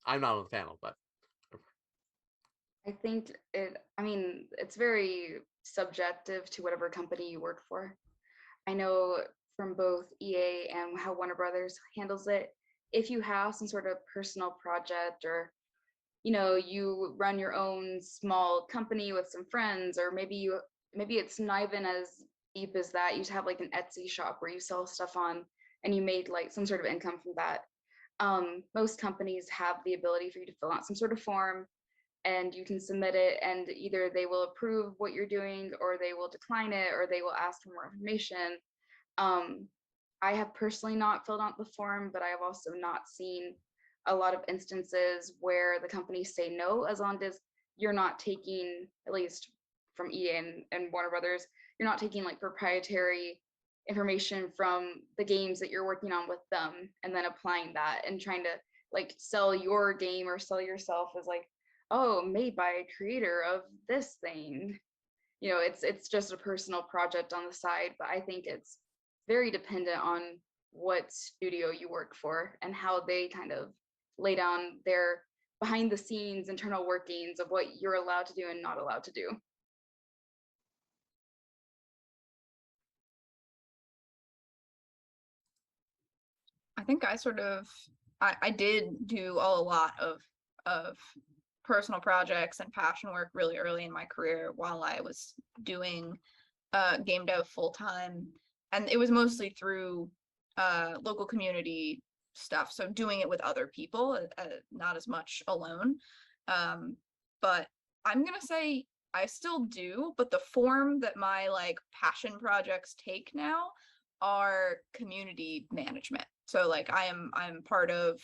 Speaker 1: I'm not on the panel, but
Speaker 2: I think it's very subjective to whatever company you work for. I know from both EA and how Warner Brothers handles it, if you have some sort of personal project, or you run your own small company with some friends, or maybe it's not even as deep as that. You have like an Etsy shop where you sell stuff on and you made like some sort of income from that. Most companies have the ability for you to fill out some sort of form, and you can submit it, and either they will approve what you're doing, or they will decline it, or they will ask for more information. I have personally not filled out the form, but I have also not seen a lot of instances where the companies say no, as long as you're not taking, at least from EA and Warner Brothers, you're not taking like proprietary information from the games that you're working on with them and then applying that and trying to like sell your game or sell yourself as like, oh, made by a creator of this thing. It's just a personal project on the side, but I think it's very dependent on what studio you work for and how they kind of lay down their behind the scenes internal workings of what you're allowed to do and not allowed to do.
Speaker 5: I think I did do a lot of personal projects and passion work really early in my career while I was doing game dev full time, and it was mostly through local community stuff, so doing it with other people, not as much alone. But I'm gonna say I still do, but the form that my like passion projects take now are community management. So like I'm part of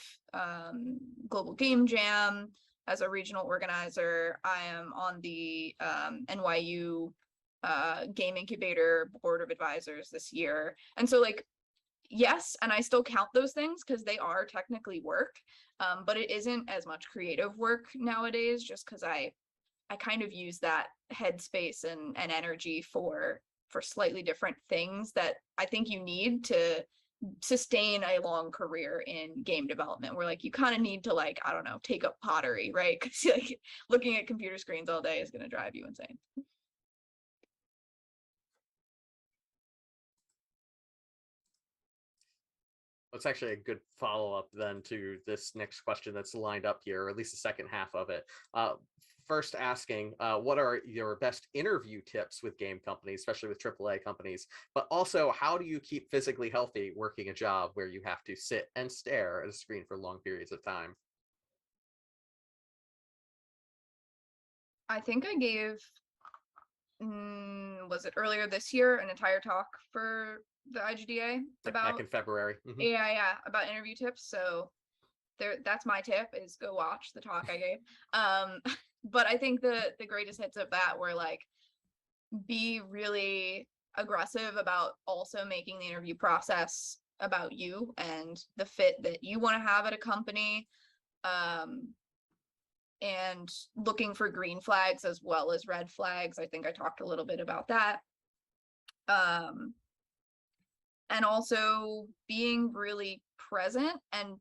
Speaker 5: Global Game Jam as a regional organizer. I am on the NYU Game Incubator Board of Advisors this year. And so like, yes, and I still count those things because they are technically work, but it isn't as much creative work nowadays, just because I kind of use that headspace and energy for slightly different things that I think you need to sustain a long career in game development, where like you kind of need to like, I don't know, take up pottery, right? Because like looking at computer screens all day is going to drive you insane.
Speaker 1: That's actually a good follow-up then to this next question that's lined up here, or at least the second half of it. First asking, what are your best interview tips with game companies, especially with AAA companies? But also, how do you keep physically healthy working a job where you have to sit and stare at a screen for long periods of time?
Speaker 5: I think I gave, was it earlier this year, an entire talk for the IGDA about
Speaker 1: back in February. Mm-hmm.
Speaker 5: Yeah, about interview tips. So that's my tip, is go watch the talk I gave. But I think the greatest hits of that were like, be really aggressive about also making the interview process about you and the fit that you want to have at a company, and looking for green flags as well as red flags. I think I talked a little bit about that. And also being really present and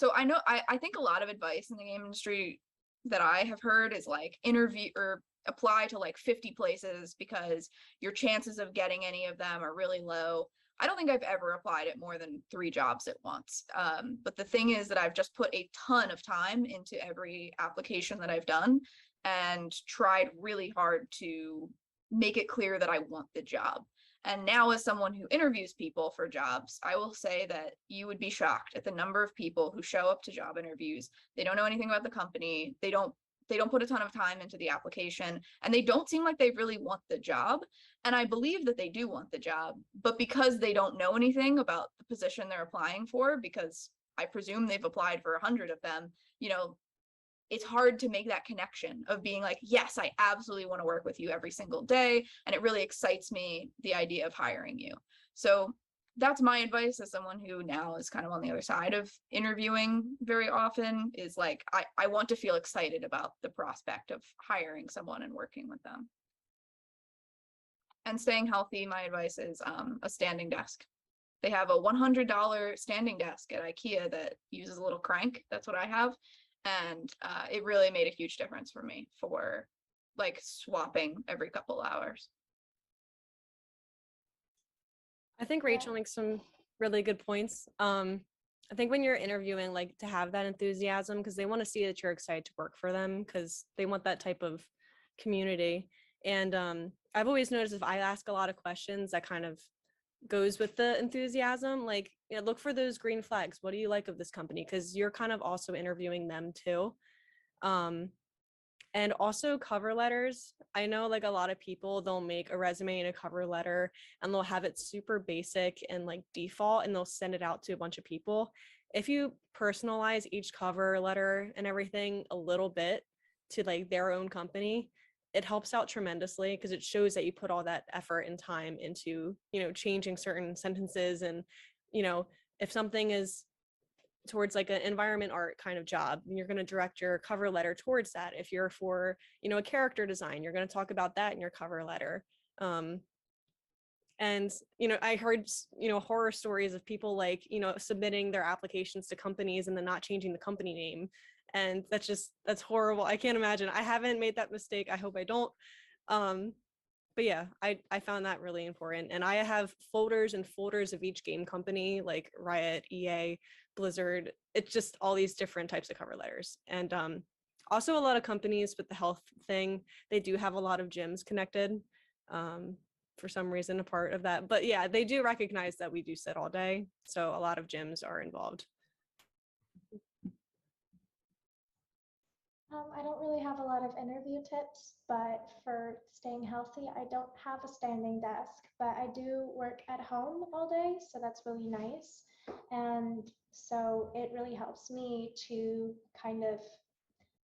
Speaker 5: So I know, I think a lot of advice in the game industry that I have heard is like interview or apply to like 50 places because your chances of getting any of them are really low. I don't think I've ever applied at more than 3 jobs at once. But the thing is that I've just put a ton of time into every application that I've done and tried really hard to make it clear that I want the job. And now, as someone who interviews people for jobs, I will say that you would be shocked at the number of people who show up to job interviews. They don't know anything about the company. They don't put a ton of time into the application, and they don't seem like they really want the job. And I believe that they do want the job, but because they don't know anything about the position they're applying for, because I presume they've applied for 100 of them, you know, it's hard to make that connection of being like, yes, I absolutely want to work with you every single day. And it really excites me, the idea of hiring you. So that's my advice as someone who now is kind of on the other side of interviewing very often, is like, I want to feel excited about the prospect of hiring someone and working with them. And staying healthy, my advice is a standing desk. They have a $100 standing desk at IKEA that uses a little crank. That's what I have. And it really made a huge difference for me for like swapping every couple hours.
Speaker 6: I think Rachel makes some really good points. I think when you're interviewing, like, to have that enthusiasm, because they want to see that you're excited to work for them, because they want that type of community. And I've always noticed if I ask a lot of questions, that kind of goes with the enthusiasm. Like, you know, look for those green flags. What do you like of this company? Because you're kind of also interviewing them too. And also cover letters. I know like a lot of people, they'll make a resume and a cover letter and they'll have it super basic and like default, and they'll send it out to a bunch of people. If you personalize each cover letter and everything a little bit to like their own company, it helps out tremendously, because it shows that you put all that effort and time into, you know, changing certain sentences. And, you know, if something is towards like an environment art kind of job, you're going to direct your cover letter towards that. If you're for, you know, a character design, you're going to talk about that in your cover letter. And, you know, I heard, you know, horror stories of people like, you know, submitting their applications to companies and then not changing the company name. And that's horrible. I can't imagine. I haven't made that mistake. I hope I don't. But yeah, I found that really important. And I have folders and folders of each game company, like Riot, EA, Blizzard. It's just all these different types of cover letters. And also a lot of companies with the health thing, they do have a lot of gyms connected. For some reason, a part of that. But yeah, they do recognize that we do sit all day. So a lot of gyms are involved.
Speaker 3: I don't really have a lot of interview tips, but for staying healthy, I don't have a standing desk, but I do work at home all day, so that's really nice. And so it really helps me to kind of,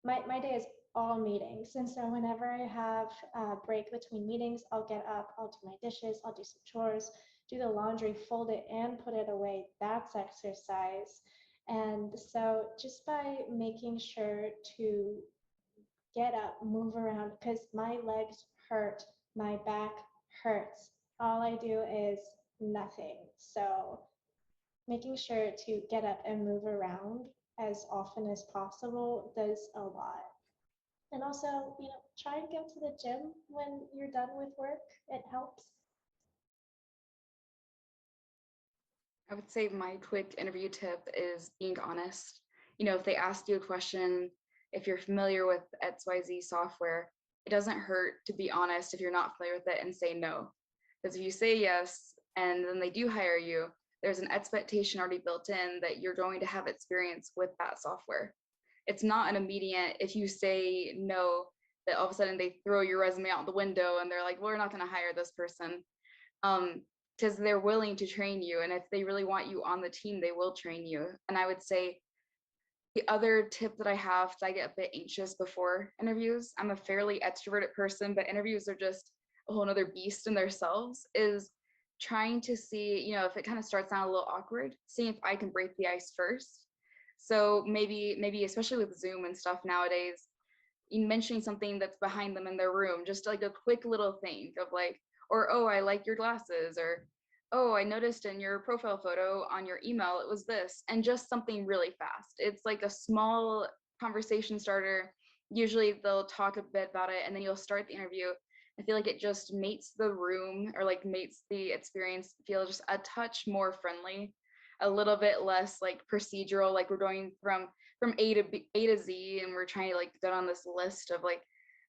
Speaker 3: my day is all meetings. And so whenever I have a break between meetings, I'll get up, I'll do my dishes, I'll do some chores, do the laundry, fold it and put it away. That's exercise. And so just by making sure to get up, move around, because my legs hurt, my back hurts. All I do is nothing. So making sure to get up and move around as often as possible does a lot. And also, you know, try and go to the gym when you're done with work. It helps.
Speaker 2: I would say my quick interview tip is being honest. You know, if they ask you a question, if you're familiar with XYZ software, it doesn't hurt to be honest if you're not familiar with it and say no. Because if you say yes and then they do hire you, there's an expectation already built in that you're going to have experience with that software. It's not an immediate, if you say no, that all of a sudden they throw your resume out the window and they're like, well, we're not going to hire this person. Because they're willing to train you. And if they really want you on the team, they will train you. And I would say the other tip that I have, because I get a bit anxious before interviews, I'm a fairly extroverted person, but interviews are just a whole nother beast in themselves, is trying to see, you know, if it kind of starts out a little awkward, seeing if I can break the ice first. So maybe especially with Zoom and stuff nowadays, mentioning something that's behind them in their room, just like a quick little thing of like, or, oh, I like your glasses, or oh, I noticed in your profile photo on your email, it was this, and just something really fast. It's like a small conversation starter. Usually they'll talk a bit about it and then you'll start the interview. I feel like it just makes the room or like makes the experience feel just a touch more friendly, a little bit less like procedural, like we're going from A to Z and we're trying to like get on this list of like,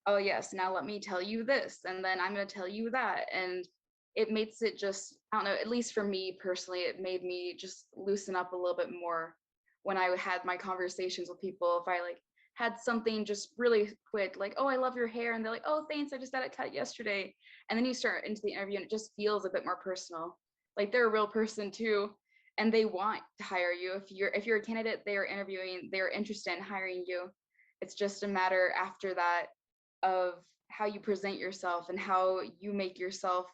Speaker 2: oh yes, now let me tell you this and then I'm going to tell you that. And it makes it just, I don't know, at least for me personally, it made me just loosen up a little bit more when I had my conversations with people. If I like had something just really quick, like, oh, I love your hair. And they're like, oh, thanks, I just had it cut yesterday. And then you start into the interview and it just feels a bit more personal. Like they're a real person too. And they want to hire you. If you're a candidate they are interviewing, they're interested in hiring you. It's just a matter after that of how you present yourself and how you make yourself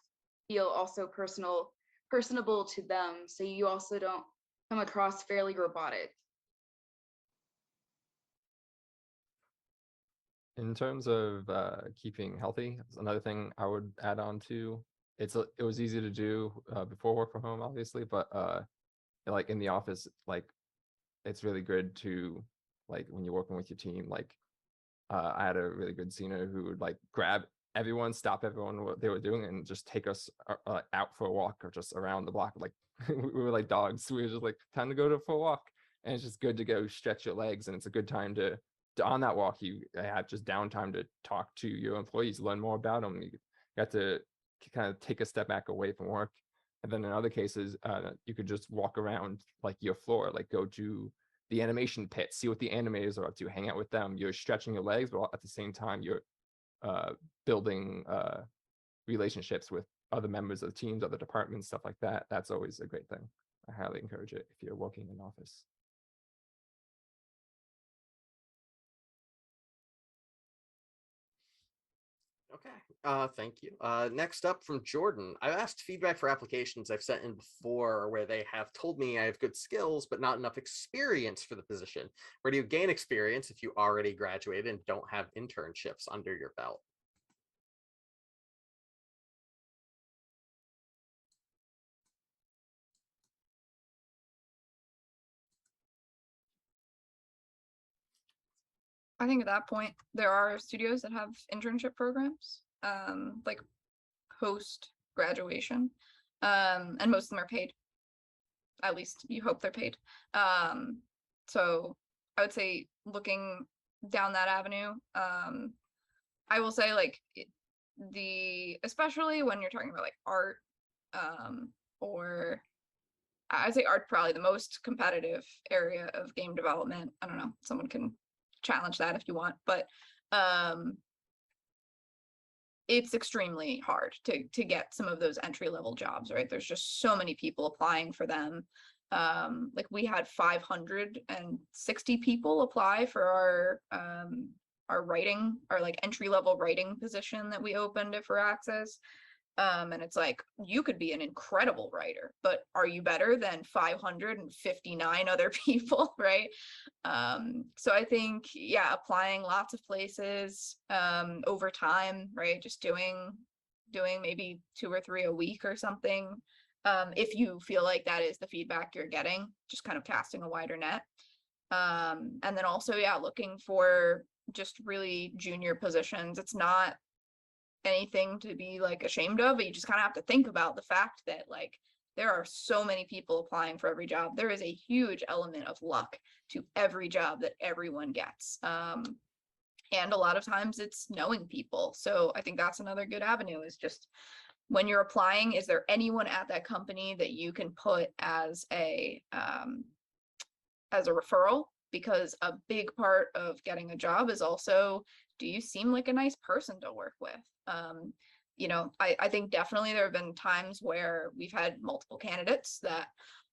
Speaker 2: feel also personable to them, so you also don't come across fairly robotic.
Speaker 4: In terms of keeping healthy, another thing I would add on to, it was easy to do before work from home, obviously, but like in the office, like it's really good to, like when you're working with your team, like I had a really good senior who would like grab everyone, stop everyone what they were doing, and just take us out for a walk or just around the block. Like we were like dogs. We were just like, time to go for a walk, and it's just good to go stretch your legs, and it's a good time to on that walk you had just downtime to talk to your employees, learn more about them. You got to kind of take a step back away from work, and then in other cases you could just walk around like your floor, like go to the animation pit, see what the animators are up to, hang out with them. You're stretching your legs, but at the same time you're building relationships with other members of the teams, other departments, stuff like that. That's always a great thing. I highly encourage it if you're working in office.
Speaker 1: Okay, thank you. Next up from Jordan, I've asked feedback for applications I've sent in before where they have told me I have good skills, but not enough experience for the position. Where do you gain experience if you already graduated and don't have internships under your belt?
Speaker 5: I think at that point, there are studios that have internship programs, like post graduation, and most of them are paid. At least you hope they're paid. So I would say looking down that avenue, I will say like especially when you're talking about like art, or I'd say art probably the most competitive area of game development. I don't know, someone can challenge that if you want, but it's extremely hard to get some of those entry level jobs, right? There's just so many people applying for them. Like we had 560 people apply for our writing, our like entry level writing position that we opened at Firaxis. And it's like, you could be an incredible writer, but are you better than 559 other people, right? So I think, yeah, applying lots of places over time, right? Just doing maybe 2 or 3 a week or something. If you feel like that is the feedback you're getting, just kind of casting a wider net. And then also, yeah, looking for just really junior positions. It's not anything to be like ashamed of, but you just kind of have to think about the fact that like there are so many people applying for every job. There is a huge element of luck to every job that everyone gets. And a lot of times it's knowing people. So I think that's another good avenue, is just when you're applying, is there anyone at that company that you can put as a referral? Because a big part of getting a job is also, do you seem like a nice person to work with? You know, I think definitely there have been times where we've had multiple candidates that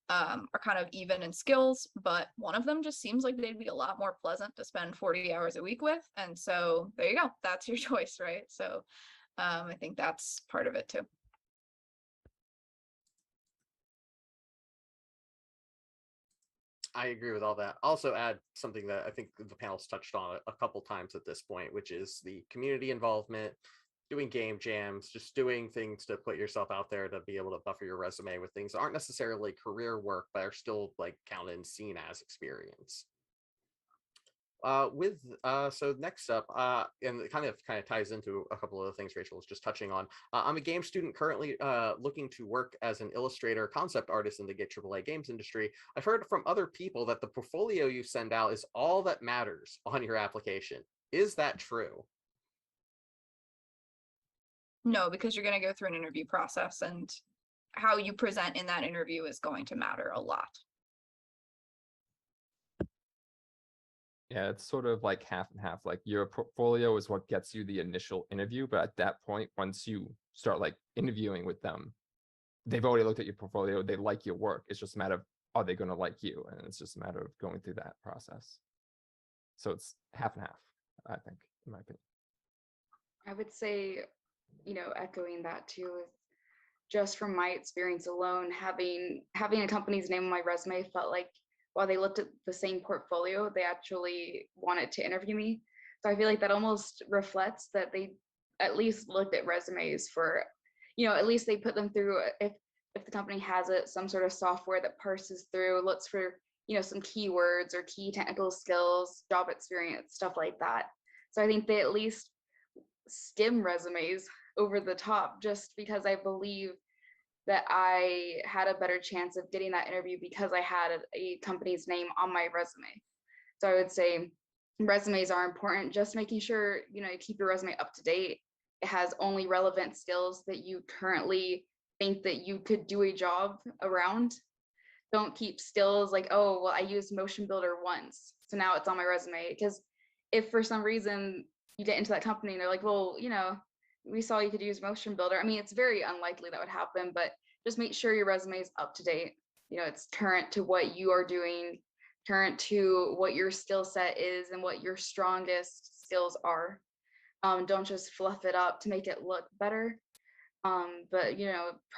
Speaker 5: are kind of even in skills, but one of them just seems like they'd be a lot more pleasant to spend 40 hours a week with. And so there you go, that's your choice, right? So I think that's part of it too.
Speaker 1: I agree with all that. Also add something that I think the panel's touched on a couple times at this point, which is the community involvement. doing game jams, just doing things to put yourself out there to be able to buffer your resume with things that aren't necessarily career work, but are still like counted and seen as experience. So next up, and it kind of ties into a couple of the things Rachel was just touching on. I'm a game student currently looking to work as an illustrator, concept artist in the AAA games industry. I've heard from other people that the portfolio you send out is all that matters on your application. Is that true?
Speaker 5: No, because you're going to go through an interview process, and how you present in that interview is going to matter a lot.
Speaker 4: Yeah, it's sort of like half and half. Like your portfolio is what gets you the initial interview, but at that point, once you start like interviewing with them, they've already looked at your portfolio, they like your work. It's just a matter of, are they going to like you? And it's just a matter of going through that process. So it's half and half, I think, in my opinion.
Speaker 2: I would say, echoing that too, is just from my experience alone, having a company's name on my resume felt like while they looked at the same portfolio, they actually wanted to interview me. So I feel like that almost reflects that they at least looked at resumes for, at least they put them through, if the company has it, some sort of software that parses through, looks for, some keywords or key technical skills, job experience, stuff like that. So I think they at least skim resumes over the top, just because I believe that I had a better chance of getting that interview because I had a company's name on my resume. So I would say resumes are important, just making sure, you keep your resume up to date. It has only relevant skills that you currently think that you could do a job around. Don't keep skills like, oh, well, I used Motion Builder once, so now it's on my resume. Because if for some reason you get into that company and they're like, well, we saw you could use Motion Builder. I mean, it's very unlikely that would happen, but just make sure your resume is up to date. It's current to what you are doing, current to what your skill set is and what your strongest skills are. Don't just fluff it up to make it look better. But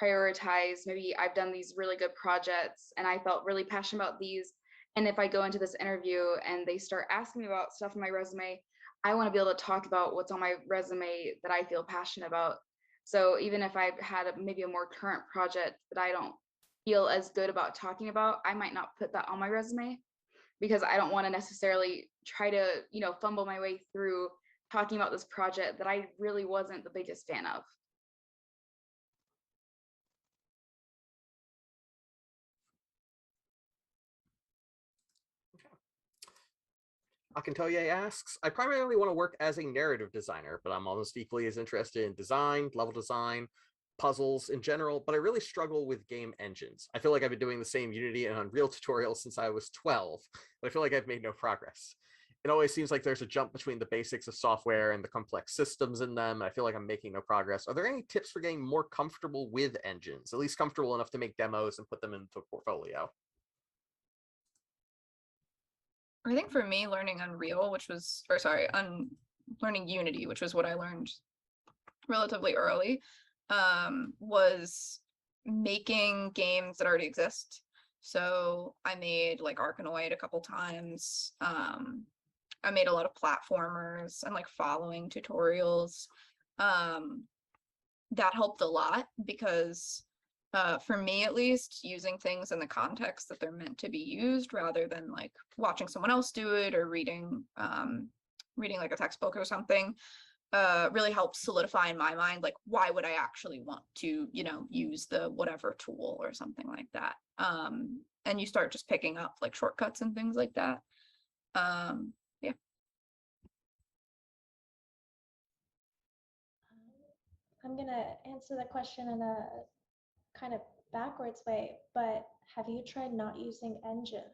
Speaker 2: prioritize, maybe I've done these really good projects and I felt really passionate about these. And if I go into this interview and they start asking me about stuff in my resume, I want to be able to talk about what's on my resume that I feel passionate about. So even if I've had maybe a more current project that I don't feel as good about talking about, I might not put that on my resume because I don't want to necessarily try to, fumble my way through talking about this project that I really wasn't the biggest fan of.
Speaker 1: Akintoye asks, I primarily want to work as a narrative designer, but I'm almost equally as interested in design, level design, puzzles in general, but I really struggle with game engines. I feel like I've been doing the same Unity and Unreal tutorials since I was 12, but I feel like I've made no progress. It always seems like there's a jump between the basics of software and the complex systems in them. And I feel like I'm making no progress. Are there any tips for getting more comfortable with engines, at least comfortable enough to make demos and put them into a portfolio?
Speaker 5: I think for me, learning Unreal, learning Unity, which was what I learned relatively early, was making games that already exist. So I made like Arkanoid a couple times. I made a lot of platformers and like following tutorials. That helped a lot because for me at least, using things in the context that they're meant to be used rather than like watching someone else do it or reading like a textbook or something really helps solidify in my mind, like, why would I actually want to, use the whatever tool or something like that. And you start just picking up like shortcuts and things like that. Yeah.
Speaker 3: I'm gonna answer the question in a kind of backwards way, but have you tried not using engines?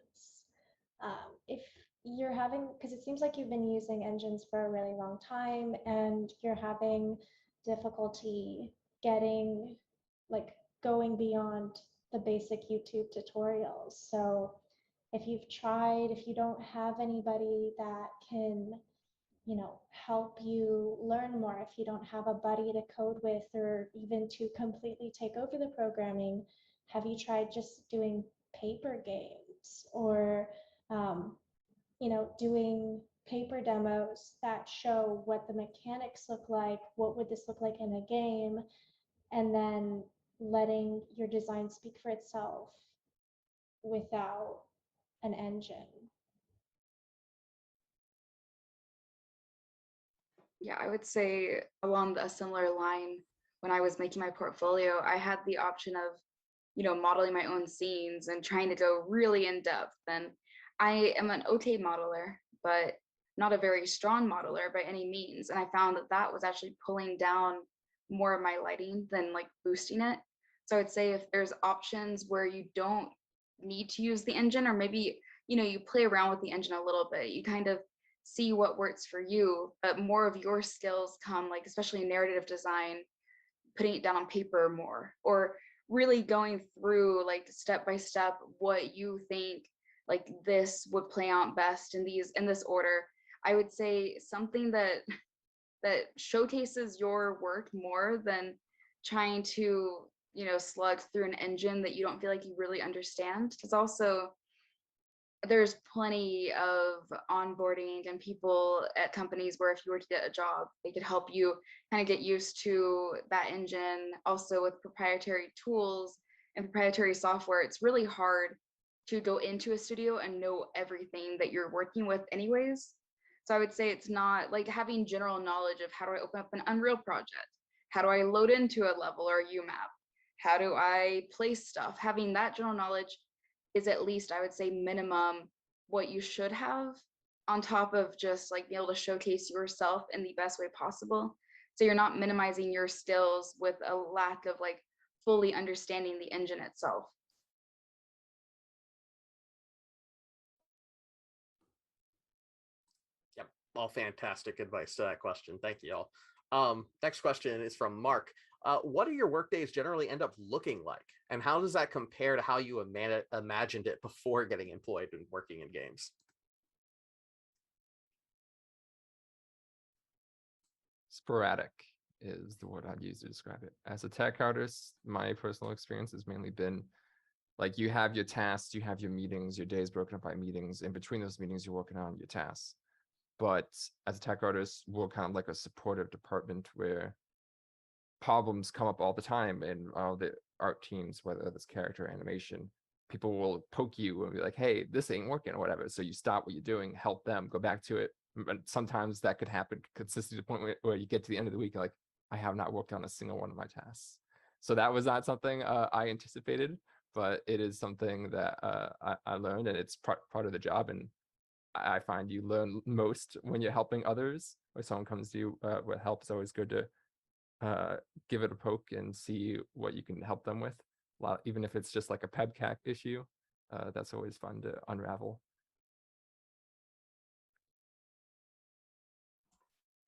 Speaker 3: If you're having, because it seems like you've been using engines for a really long time and you're having difficulty getting, like, going beyond the basic YouTube tutorials. So if you've tried, if you don't have anybody that can, help you learn more, if you don't have a buddy to code with or even to completely take over the programming, have you tried just doing paper games or, doing paper demos that show what the mechanics look like, what would this look like in a game, and then letting your design speak for itself without an engine.
Speaker 2: Yeah, I would say along a similar line, when I was making my portfolio, I had the option of, modeling my own scenes and trying to go really in depth. And I am an okay modeler, but not a very strong modeler by any means. And I found that that was actually pulling down more of my lighting than like boosting it. So I'd say if there's options where you don't need to use the engine, or maybe, you play around with the engine a little bit, you kind of see what works for you, but more of your skills come, like especially narrative design, putting it down on paper more, or really going through like step by step what you think like this would play out best in this order. I would say something that showcases your work more than trying to slug through an engine that you don't feel like you really understand, because also there's plenty of onboarding and people at companies where if you were to get a job, they could help you kind of get used to that engine. Also with proprietary tools and proprietary software, it's really hard to go into a studio and know everything that you're working with anyways. So I would say it's not like having general knowledge of how do I open up an Unreal project? How do I load into a level or a UMAP? How do I place stuff? Having that general knowledge is at least, I would say, minimum what you should have, on top of just like being able to showcase yourself in the best way possible. So you're not minimizing your skills with a lack of like fully understanding the engine itself.
Speaker 1: Yep, all fantastic advice to that question. Thank you all. Next question is from Mark. What do your workdays generally end up looking like? And how does that compare to how you imagined it before getting employed and working in games?
Speaker 4: Sporadic is the word I'd use to describe it. As a tech artist, my personal experience has mainly been like you have your tasks, you have your meetings, your day is broken up by meetings. In between those meetings, you're working on your tasks. But as a tech artist, we're kind of like a supportive department where problems come up all the time in all the art teams, whether it's character or animation. People will poke you and be like, hey, this ain't working or whatever. So you stop what you're doing, help them, go back to it. But sometimes that could happen consistently to the point where you get to the end of the week, like, I have not worked on a single one of my tasks. So that was not something I anticipated, but it is something that I learned, and it's part of the job. And I find you learn most when you're helping others, or someone comes to you with help. It's always good to give it a poke and see what you can help them with. Even if it's just like a PEBCAC issue, that's always fun to unravel.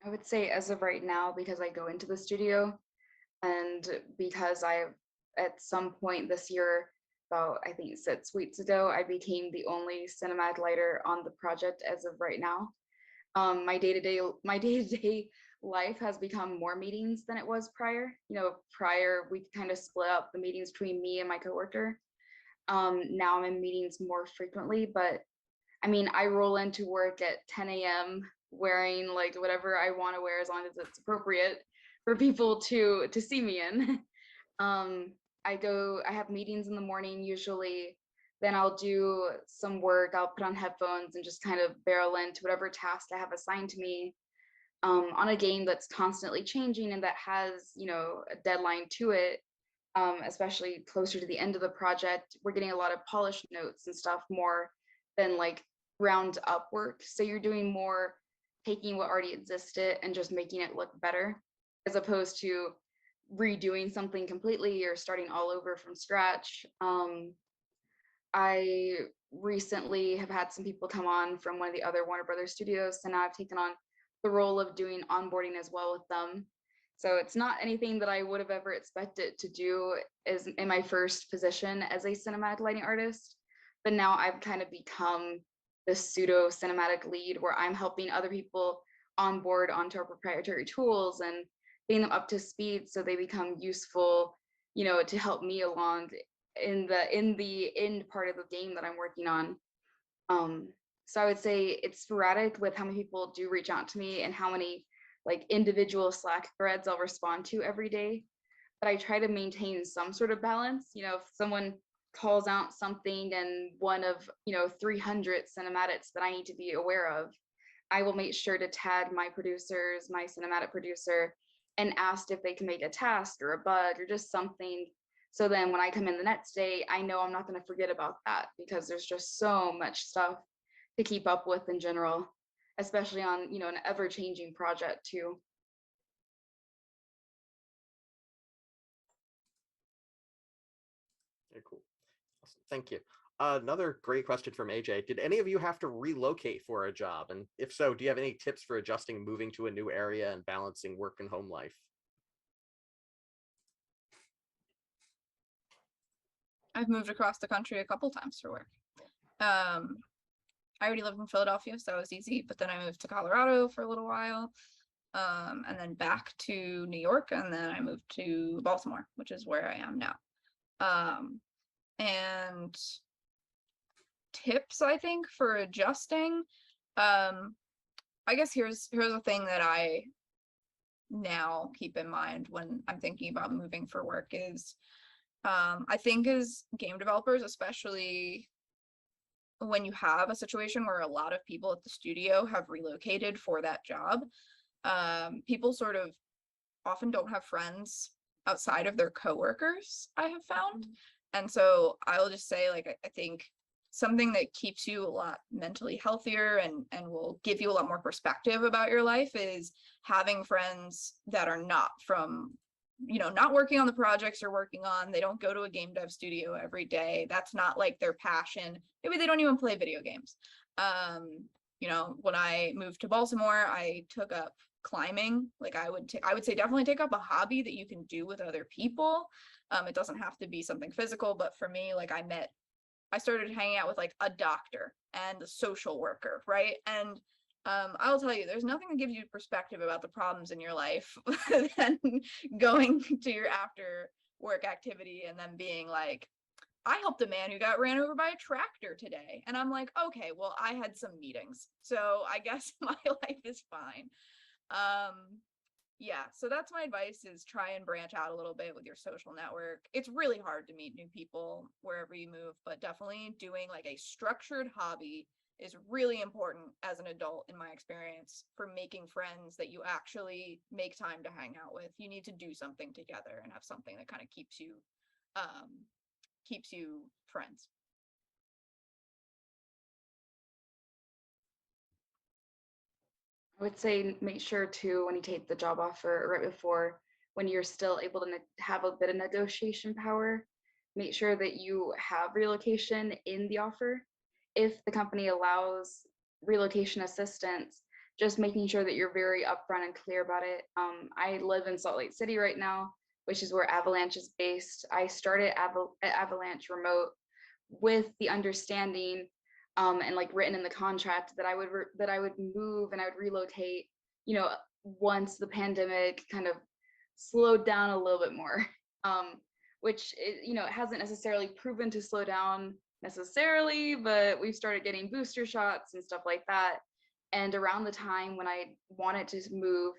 Speaker 2: I would say as of right now, because I go into the studio and because I've at some point this year, about I think 6 weeks ago, I became the only cinematic lighter on the project as of right now. My day-to-day life has become more meetings than it was prior. Prior we kind of split up the meetings between me and my coworker. Now I'm in meetings more frequently, but I mean, I roll into work at 10 a.m. wearing like whatever I want to wear as long as it's appropriate for people to see me in. I have meetings in the morning usually, then I'll do some work, I'll put on headphones and just kind of barrel into whatever task I have assigned to me on a game that's constantly changing and that has, a deadline to it, especially closer to the end of the project. We're getting a lot of polish notes and stuff more than like round up work. So you're doing more taking what already existed and just making it look better, as opposed to redoing something completely or starting all over from scratch. I recently have had some people come on from one of the other Warner Brothers studios, and now I've taken on the role of doing onboarding as well with them. So it's not anything that I would have ever expected to do as in my first position as a cinematic lighting artist, but now I've kind of become the pseudo cinematic lead where I'm helping other people onboard onto our proprietary tools and getting them up to speed so they become useful, to help me along in the end part of the game that I'm working on. So I would say it's sporadic with how many people do reach out to me and how many like individual Slack threads I'll respond to every day. But I try to maintain some sort of balance. You know, if someone calls out something and one of, 300 cinematics that I need to be aware of, I will make sure to tag my producers, my cinematic producer, and ask if they can make a task or a bug or just something. So then when I come in the next day, I know I'm not going to forget about that because there's just so much stuff to keep up with in general, especially on, an ever-changing project too.
Speaker 1: Very cool. Awesome. Thank you. Another great question from AJ. Did any of you have to relocate for a job? And if so, do you have any tips for adjusting moving to a new area and balancing work and home life?
Speaker 5: I've moved across the country a couple times for work. I already lived in Philadelphia, so that was easy, but then I moved to Colorado for a little while, and then back to New York, and then I moved to Baltimore, which is where I am now. And tips, I think, for adjusting, I guess here's a thing that I now keep in mind when I'm thinking about moving for work is, I think as game developers, especially when you have a situation where a lot of people at the studio have relocated for that job, people sort of often don't have friends outside of their coworkers, I have found. And so I'll just say, like, I think something that keeps you a lot mentally healthier and will give you a lot more perspective about your life is having friends that are not from, not working on the projects you're working on. They don't go to a game dev studio every day. That's not like their passion. Maybe they don't even play video games. When I moved to Baltimore, I took up climbing. Like I would say definitely take up a hobby that you can do with other people. It doesn't have to be something physical, but for me, like I started hanging out with like a doctor and a social worker, right? And I'll tell you, there's nothing that gives you perspective about the problems in your life than going to your after work activity and then being like, I helped a man who got ran over by a tractor today. And I'm like, okay, well, I had some meetings, so I guess my life is fine. Yeah, so that's my advice, is try and branch out a little bit with your social network. It's really hard to meet new people wherever you move, but definitely doing like a structured hobby is really important as an adult, in my experience, for making friends that you actually make time to hang out with. You need to do something together and have something that kind of keeps you friends.
Speaker 2: I would say make sure to, when you take the job offer right before, when you're still able to have a bit of negotiation power, make sure that you have relocation in the offer. If the company allows relocation assistance, just making sure that you're very upfront and clear about it. I live in Salt Lake City right now, which is where Avalanche is based. I started at Avalanche remote with the understanding and like written in the contract that I would move and I would relocate, once the pandemic kind of slowed down a little bit more, which it hasn't necessarily proven to slow down necessarily, but we've started getting booster shots and stuff like that. And around the time when I wanted to move,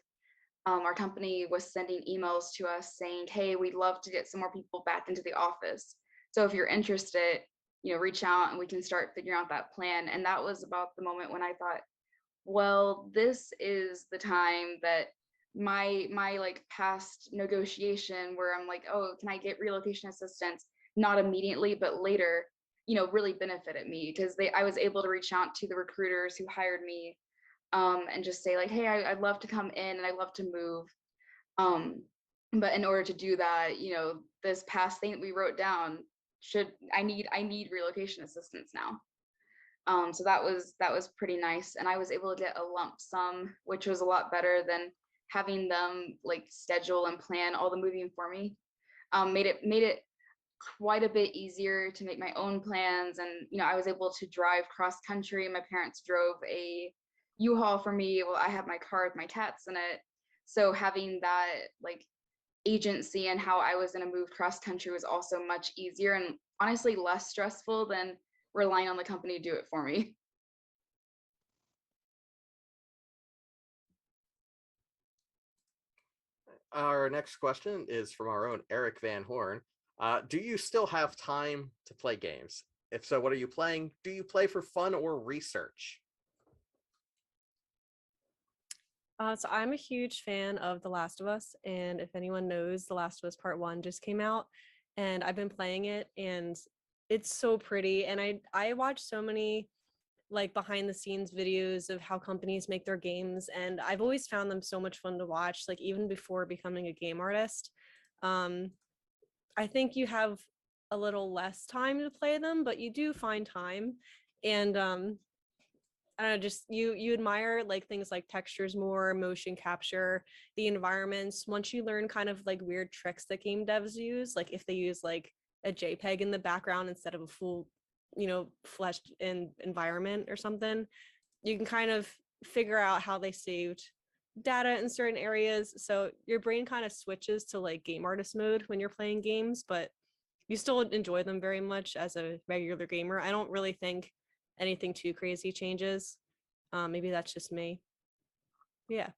Speaker 2: our company was sending emails to us saying, hey, we'd love to get some more people back into the office. So if you're interested, reach out and we can start figuring out that plan. And that was about the moment when I thought, well, this is the time that my like past negotiation where I'm like, oh, can I get relocation assistance? Not immediately, but later, really benefited me, because I was able to reach out to the recruiters who hired me, and just say like, hey, I'd love to come in and I'd love to move. But in order to do that, this past thing that we wrote down, I need relocation assistance now. So that was pretty nice, and I was able to get a lump sum, which was a lot better than having them like schedule and plan all the moving for me. Made it quite a bit easier to make my own plans, and I was able to drive cross country. My parents drove a U-Haul for me. Well, I have my car with my cats in it, so having that like agency and how I was going to move cross country was also much easier and honestly less stressful than relying on the company to do it for me.
Speaker 1: Our next question is from our own Eric Van Horn. Do you still have time to play games? If so, what are you playing? Do you play for fun or research?
Speaker 6: So I'm a huge fan of The Last of Us, and if anyone knows, The Last of Us Part 1 just came out, and I've been playing it, and it's so pretty. And I watch so many like behind the scenes videos of how companies make their games, and I've always found them so much fun to watch, like even before becoming a game artist. I think you have a little less time to play them, but you do find time. And I don't know, just you admire like things like textures more, motion capture, the environments. Once you learn kind of like weird tricks that game devs use, like if they use like a JPEG in the background instead of a full, fleshed in environment or something, you can kind of figure out how they saved data in certain areas. So your brain kind of switches to like game artist mode when you're playing games, but you still enjoy them very much as a regular gamer. I don't really think anything too crazy changes. Maybe that's just me. Yeah.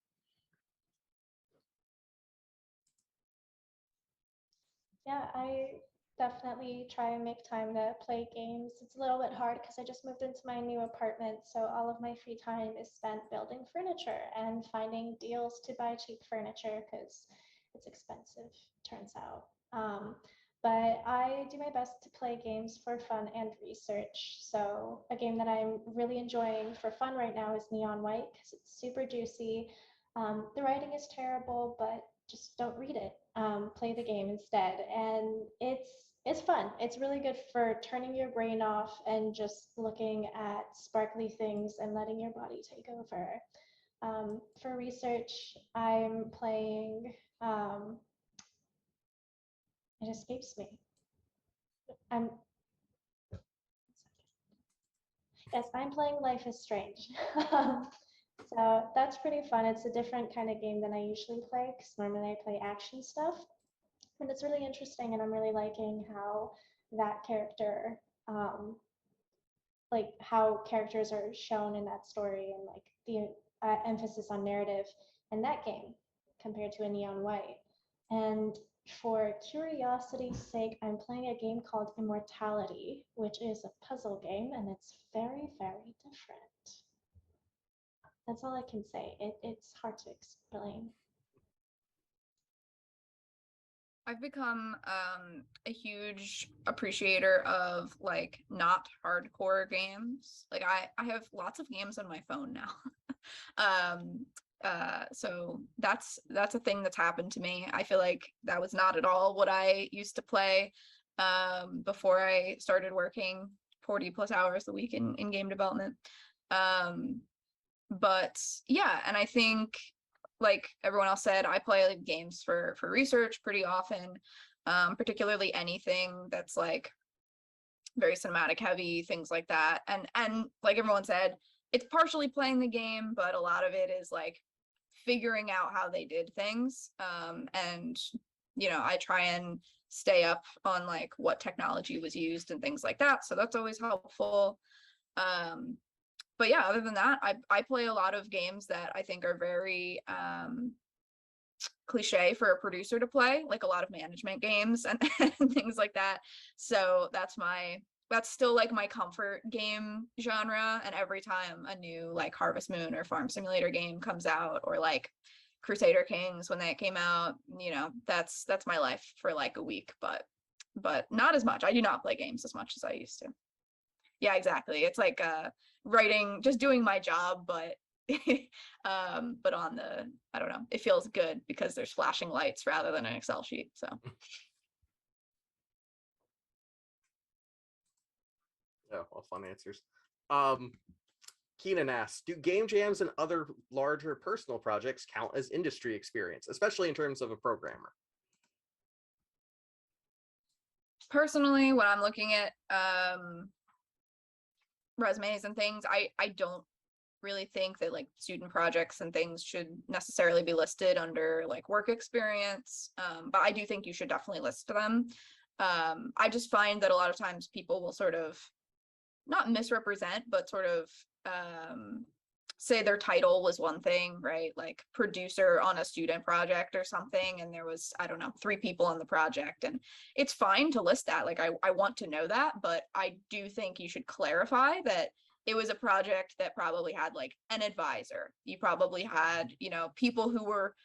Speaker 3: Yeah, I definitely try and make time to play games. It's a little bit hard because I just moved into my new apartment, so all of my free time is spent building furniture and finding deals to buy cheap furniture because it's expensive, turns out. But I do my best to play games for fun and research. So a game that I'm really enjoying for fun right now is Neon White because it's super juicy. The writing is terrible, but just don't read it. Play the game instead, and it's fun. It's really good for turning your brain off and just looking at sparkly things and letting your body take over. For research, I'm playing. It escapes me. I'm playing Life is Strange. So that's pretty fun. It's a different kind of game than I usually play because normally I play action stuff. And it's really interesting, and I'm really liking how that character, like how characters are shown in that story, and like the emphasis on narrative in that game compared to a Neon White. And for curiosity's sake, I'm playing a game called Immortality, which is a puzzle game, and it's very, very different. That's all I can say. It's hard to explain.
Speaker 5: I've become a huge appreciator of like not hardcore games. Like I have lots of games on my phone now. So that's a thing that's happened to me. I feel like that was not at all what I used to play before I started working 40 plus hours a week in game development. But yeah, and I think like everyone else said, I play like games for research pretty often, particularly anything that's like very cinematic heavy, things like that. And like everyone said, it's partially playing the game, but a lot of it is like figuring out how they did things. And I try and stay up on like what technology was used and things like that. So that's always helpful. But yeah, other than that, I play a lot of games that I think are very cliche for a producer to play, like a lot of management games and things like that. So that's still like my comfort game genre. And every time a new like Harvest Moon or Farm Simulator game comes out, or like Crusader Kings when that came out, that's my life for like a week, but not as much. I do not play games as much as I used to. Yeah, exactly. It's like writing, just doing my job, but but on the, I don't know, it feels good because there's flashing lights rather than an Excel sheet. So
Speaker 1: yeah, all fun answers. Keenan asks, do game jams and other larger personal projects count as industry experience, especially in terms of a programmer?
Speaker 5: Personally, when I'm looking at resumes and things, I don't really think that like student projects and things should necessarily be listed under like work experience, but I do think you should definitely list them. I just find that a lot of times people will sort of not misrepresent, but sort of say their title was one thing, right? Like producer on a student project or something, and there was, I don't know, 3 people on the project. And it's fine to list that. Like I want to know that, but I do think you should clarify that it was a project that probably had like an advisor. You probably had, you know, people who were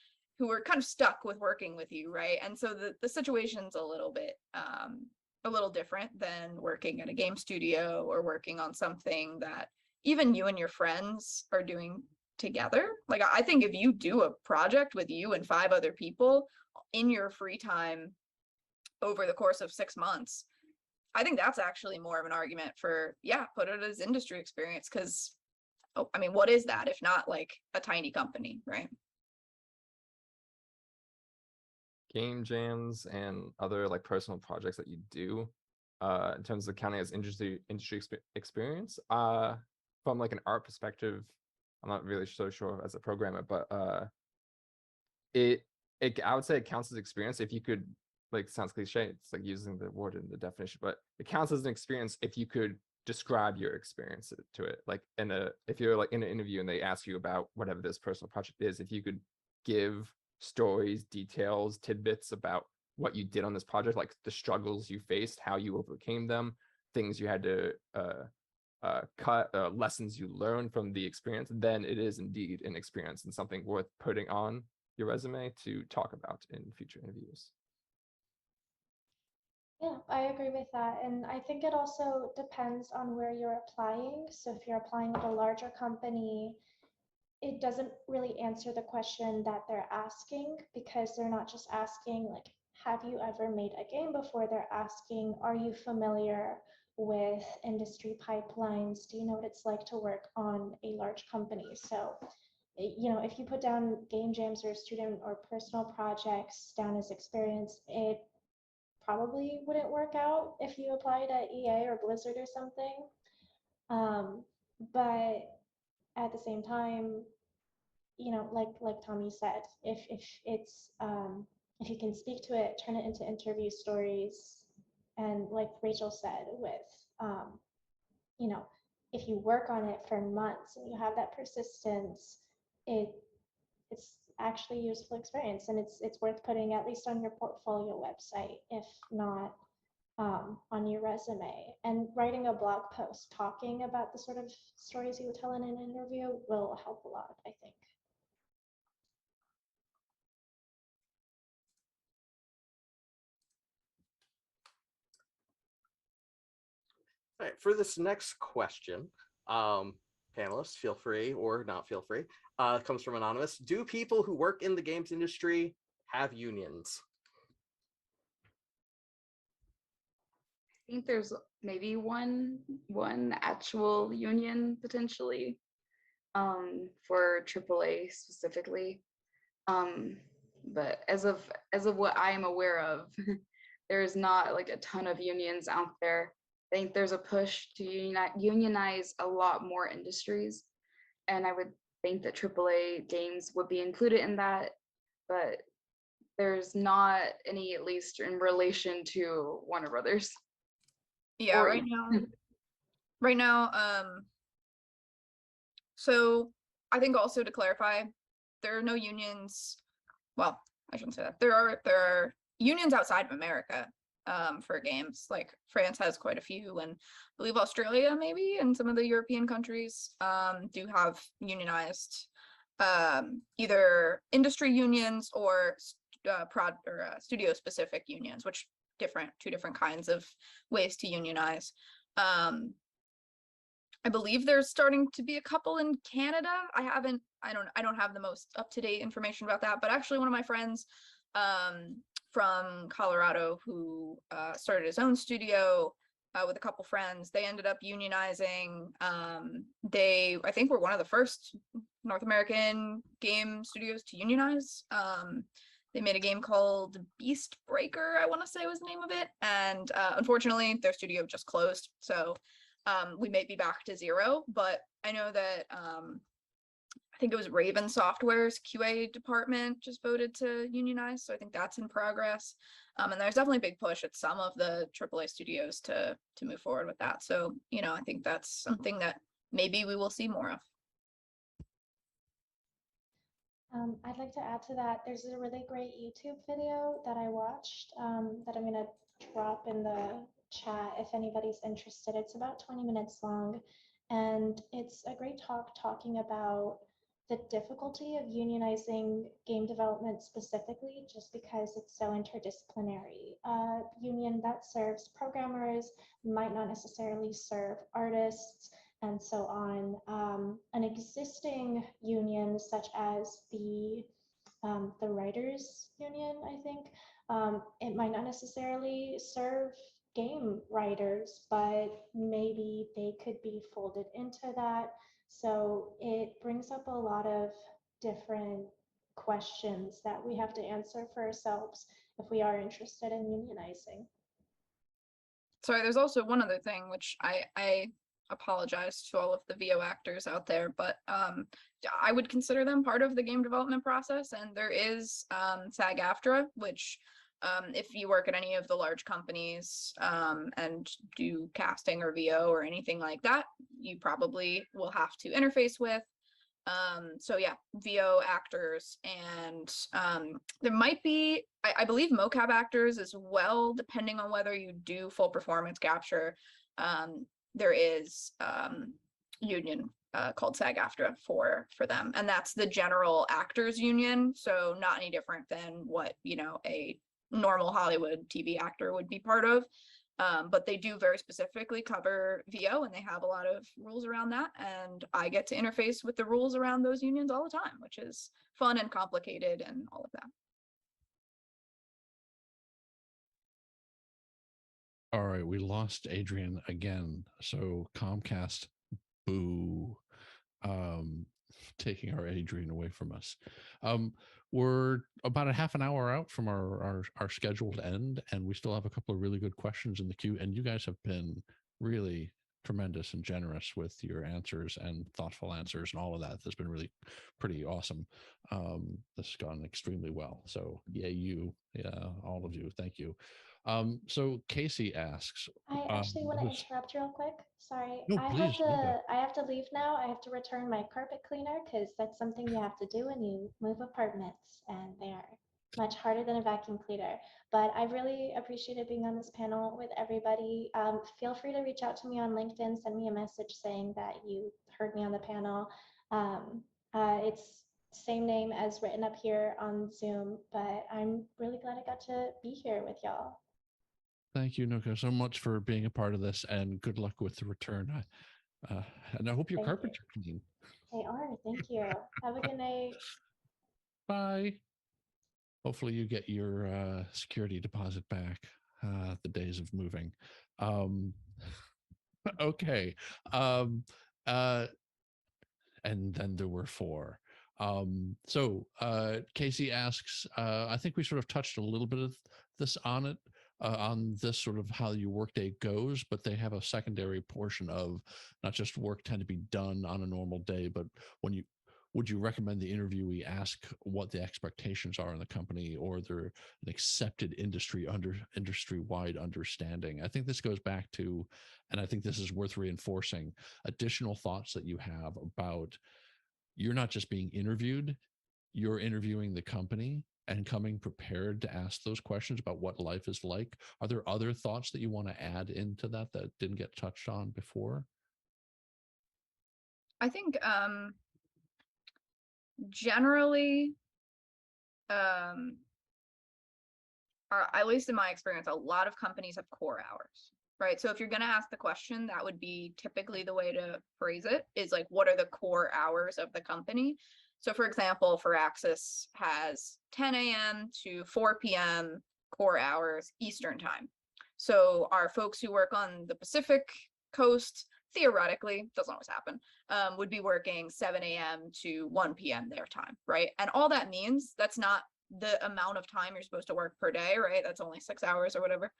Speaker 5: kind of stuck with working with you, right? And so the situation's a little different than working at a game studio or working on something that even you and your friends are doing together. Like I think if you do a project with you and 5 other people in your free time over the course of 6 months, I think that's actually more of an argument for, yeah, put it as industry experience. Because, oh, I mean, what is that if not like a tiny company, right?
Speaker 4: Game jams and other like personal projects that you do, in terms of counting as industry experience, from like an art perspective, I'm not really so sure as a programmer, but I would say it counts as experience if you could, like, sounds cliche, it's like using the word in the definition, but it counts as an experience if you could describe your experience to it. Like if you're like in an interview and they ask you about whatever this personal project is, if you could give stories, details, tidbits about what you did on this project, like the struggles you faced, how you overcame them, things you had to cut, lessons you learned from the experience, then it is indeed an experience and something worth putting on your resume to talk about in future interviews.
Speaker 3: Yeah, I agree with that. And I think it also depends on where you're applying. So if you're applying with a larger company, it doesn't really answer the question that they're asking, because they're not just asking like, have you ever made a game before? They're asking, are you familiar with industry pipelines? Do you know what it's like to work on a large company? So, you know, if you put down game jams or student or personal projects down as experience, it probably wouldn't work out if you applied at EA or Blizzard or something. But at the same time, you know, like Tommy said, if it's if you can speak to it, turn it into interview stories, and like Rachel said, with you know, if you work on it for months and you have that persistence, it's actually useful experience, and it's worth putting at least on your portfolio website, if not on your resume. And writing a blog post talking about the sort of stories you would tell in an interview will help a lot, I think.
Speaker 1: All right, for this next question, panelists, feel free or not feel free, comes from Anonymous. Do people who work in the games industry have unions?
Speaker 2: I think there's maybe one actual union potentially, for AAA specifically. But as of what I am aware of, there's not like a ton of unions out there. I think there's a push to unionize a lot more industries, and I would think that AAA games would be included in that, but there's not any, at least in relation to Warner Brothers.
Speaker 5: Yeah,
Speaker 2: Or
Speaker 5: right now, so I think also to clarify, there are no unions. Well, I shouldn't say that. There are unions outside of America for games. Like France has quite a few, and I believe Australia maybe, and some of the European countries do have unionized either industry unions or studio specific unions, which two different kinds of ways to unionize. I believe there's starting to be a couple in Canada. I don't have the most up-to-date information about that, but actually one of my friends from Colorado who started his own studio with a couple friends, they ended up unionizing. They, I think, were one of the first North American game studios to unionize. They made a game called Beast Breaker, I want to say was the name of it. And unfortunately, their studio just closed. So we may be back to zero, but I know that I think it was Raven Software's QA department just voted to unionize. So I think that's in progress. And there's definitely a big push at some of the AAA studios to move forward with that. So, you know, I think that's something that maybe we will see more of.
Speaker 3: I'd like to add to that. There's a really great YouTube video that I watched that I'm going to drop in the chat if anybody's interested. It's about 20 minutes long, and it's a great talk talking about the difficulty of unionizing game development specifically, just because it's so interdisciplinary. A union that serves programmers might not necessarily serve artists, and so on. An existing union, such as the writers union, I think, it might not necessarily serve game writers, but maybe they could be folded into that. So it brings up a lot of different questions that we have to answer for ourselves if we are interested in unionizing.
Speaker 5: Sorry, there's also one other thing, which I apologize to all of the VO actors out there, but I would consider them part of the game development process. And there is SAG-AFTRA, which if you work at any of the large companies and do casting or VO or anything like that, you probably will have to interface with. So yeah, VO actors, and there might be, I believe, mocap actors as well, depending on whether you do full performance capture. There is union called SAG-AFTRA for them, and that's the General Actors Union, so not any different than what, you know, a normal Hollywood TV actor would be part of. But they do very specifically cover VO, and they have a lot of rules around that. And I get to interface with the rules around those unions all the time, which is fun and complicated and all of that.
Speaker 7: All right, we lost Adrian again. So Comcast, boo, taking our Adrian away from us. We're about a half an hour out from our scheduled end, and we still have a couple of really good questions in the queue. And you guys have been really tremendous and generous with your answers and thoughtful answers and all of that. That's been really pretty awesome. This has gone extremely well. So yay, all of you, thank you. So Casey asks,
Speaker 3: I actually want to interrupt real quick. Sorry.
Speaker 7: No, please,
Speaker 3: I have to leave now. I have to return my carpet cleaner because that's something you have to do when you move apartments, and they are much harder than a vacuum cleaner. But I really appreciated being on this panel with everybody. Feel free to reach out to me on LinkedIn, send me a message saying that you heard me on the panel. It's same name as written up here on Zoom, but I'm really glad I got to be here with y'all.
Speaker 7: Thank you, Nooka, so much for being a part of this, and good luck with the return. And I hope your carpets are clean.
Speaker 3: They are. Thank you. Have a good night.
Speaker 7: Bye. Hopefully you get your security deposit back. The days of moving. Okay. And then there were 4. So Casey asks, I think we sort of touched a little bit of this on it. On this sort of how your workday goes, but they have a secondary portion of not just work tend to be done on a normal day, but would you recommend the interviewee ask what the expectations are in the company, or they're an accepted industry-wide understanding? I think this goes back to, and I think this is worth reinforcing, additional thoughts that you have about you're not just being interviewed, you're interviewing the company and coming prepared to ask those questions about what life is like. Are there other thoughts that you want to add into that didn't get touched on before?
Speaker 5: I think generally, or at least in my experience, a lot of companies have core hours, right? So if you're going to ask the question, that would be typically the way to phrase it, is like, what are the core hours of the company? So for example, Firaxis has 10 a.m. to 4 p.m. core hours Eastern time. So our folks who work on the Pacific coast, theoretically, doesn't always happen, would be working 7 a.m. to 1 p.m. their time, right? And all that means, that's not the amount of time you're supposed to work per day, right? That's only 6 hours or whatever.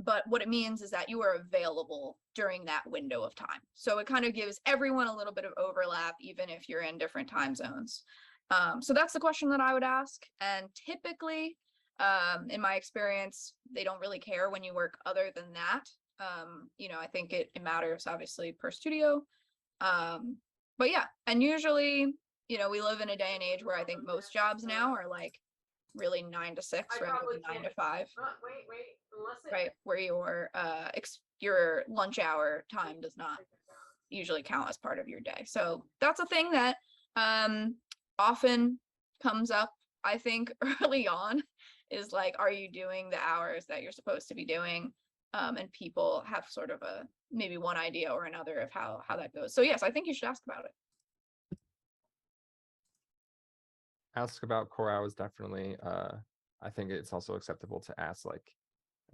Speaker 5: But what it means is that you are available during that window of time. So it kind of gives everyone a little bit of overlap, even if you're in different time zones. So that's the question that I would ask. And typically, in my experience, they don't really care when you work other than that. You know, I think it matters obviously per studio. But yeah, and usually we live in a day and age where I think most jobs now are like really 9 to 6 rather than 9 to 5. Right, where your lunch hour time does not usually count as part of your day. So that's a thing that often comes up, I think, early on, is like, are you doing the hours that you're supposed to be doing? And people have sort of a maybe one idea or another of how that goes. So yes, I think you should ask about it.
Speaker 4: Ask about core hours, definitely. I think it's also acceptable to ask, like,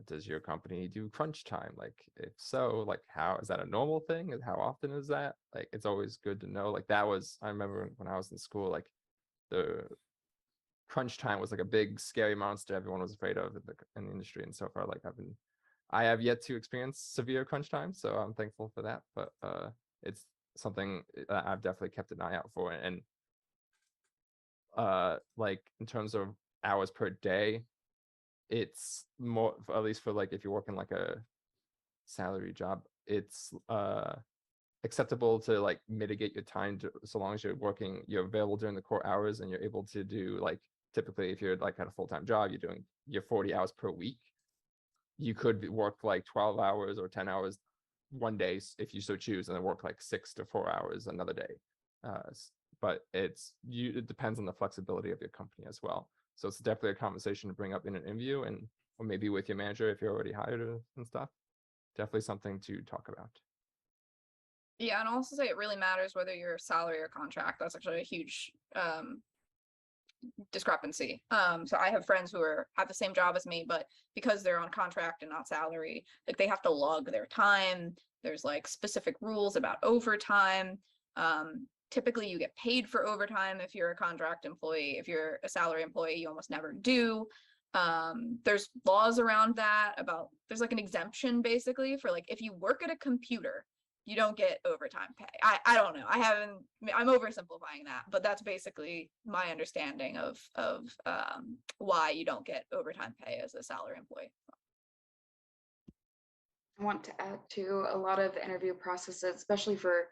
Speaker 4: does your company do crunch time? Like, if so, like, how is that a normal thing? And how often is that? Like, it's always good to know. Like, I remember when I was in school, like, the crunch time was like a big scary monster everyone was afraid of in the industry. And so far, like, I have yet to experience severe crunch time, so I'm thankful for that. But it's something that I've definitely kept an eye out for. And like, in terms of hours per day, it's more, at least for like if you're working like a salary job, it's acceptable to like mitigate your time so long as you're available during the core hours, and you're able to do, like, typically if you're like at a full-time job, you're doing your 40 hours per week. You could work like 12 hours or 10 hours one day if you so choose, and then work like 6 to 4 hours another day. But it depends on the flexibility of your company as well. So it's definitely a conversation to bring up in an interview, or maybe with your manager if you're already hired and stuff. Definitely something to talk about.
Speaker 5: Yeah, and I'll also say it really matters whether you're salary or contract. That's actually a huge discrepancy. So I have friends who have the same job as me, but because they're on contract and not salary, like, they have to log their time. There's like specific rules about overtime. Typically you get paid for overtime if you're a contract employee. If you're a salary employee, you almost never do. There's laws around that there's like an exemption basically for, like, if you work at a computer, you don't get overtime pay. I don't know. I'm oversimplifying that, but that's basically my understanding of why you don't get overtime pay as a salary employee.
Speaker 2: I want to add to, a lot of interview processes, especially for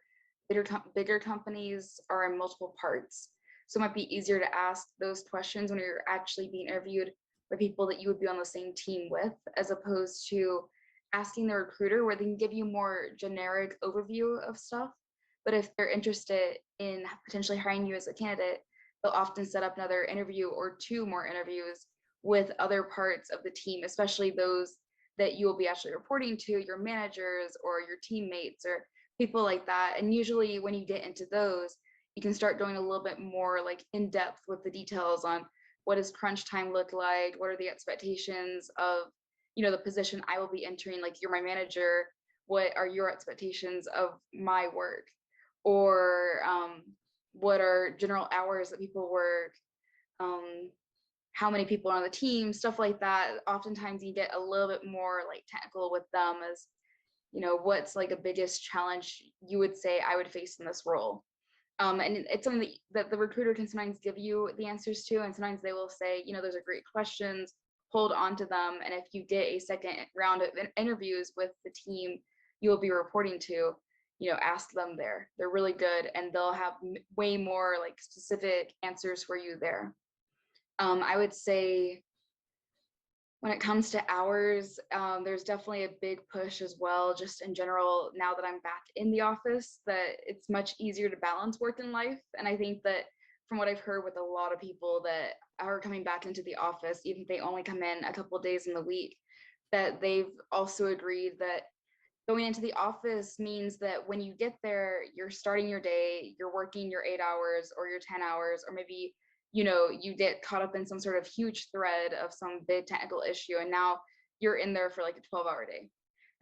Speaker 2: bigger companies, are in multiple parts. So it might be easier to ask those questions when you're actually being interviewed by people that you would be on the same team with, as opposed to asking the recruiter, where they can give you more generic overview of stuff. But if they're interested in potentially hiring you as a candidate, they'll often set up another interview or 2 more interviews with other parts of the team, especially those that you will be actually reporting to, your managers or your teammates or people like that. And usually when you get into those, you can start going a little bit more like in depth with the details on what does crunch time look like, what are the expectations of, the position I will be entering, like, you're my manager, what are your expectations of my work, or what are general hours that people work, how many people are on the team, stuff like that. Oftentimes you get a little bit more like technical with them, as what's like a biggest challenge you would say I would face in this role. And it's something that the recruiter can sometimes give you the answers to, and sometimes they will say, those are great questions, hold on to them, and if you get a second round of interviews with the team you will be reporting to, ask them there. They're really good, and they'll have way more like specific answers for you there. I would say when it comes to hours, there's definitely a big push as well, just in general, now that I'm back in the office, that it's much easier to balance work and life. And I think that from what I've heard with a lot of people that are coming back into the office, even if they only come in a couple of days in the week, that they've also agreed that going into the office means that when you get there, you're starting your day, you're working your 8 hours or your 10 hours, or maybe you get caught up in some sort of huge thread of some big technical issue, and now you're in there for like a 12-hour day.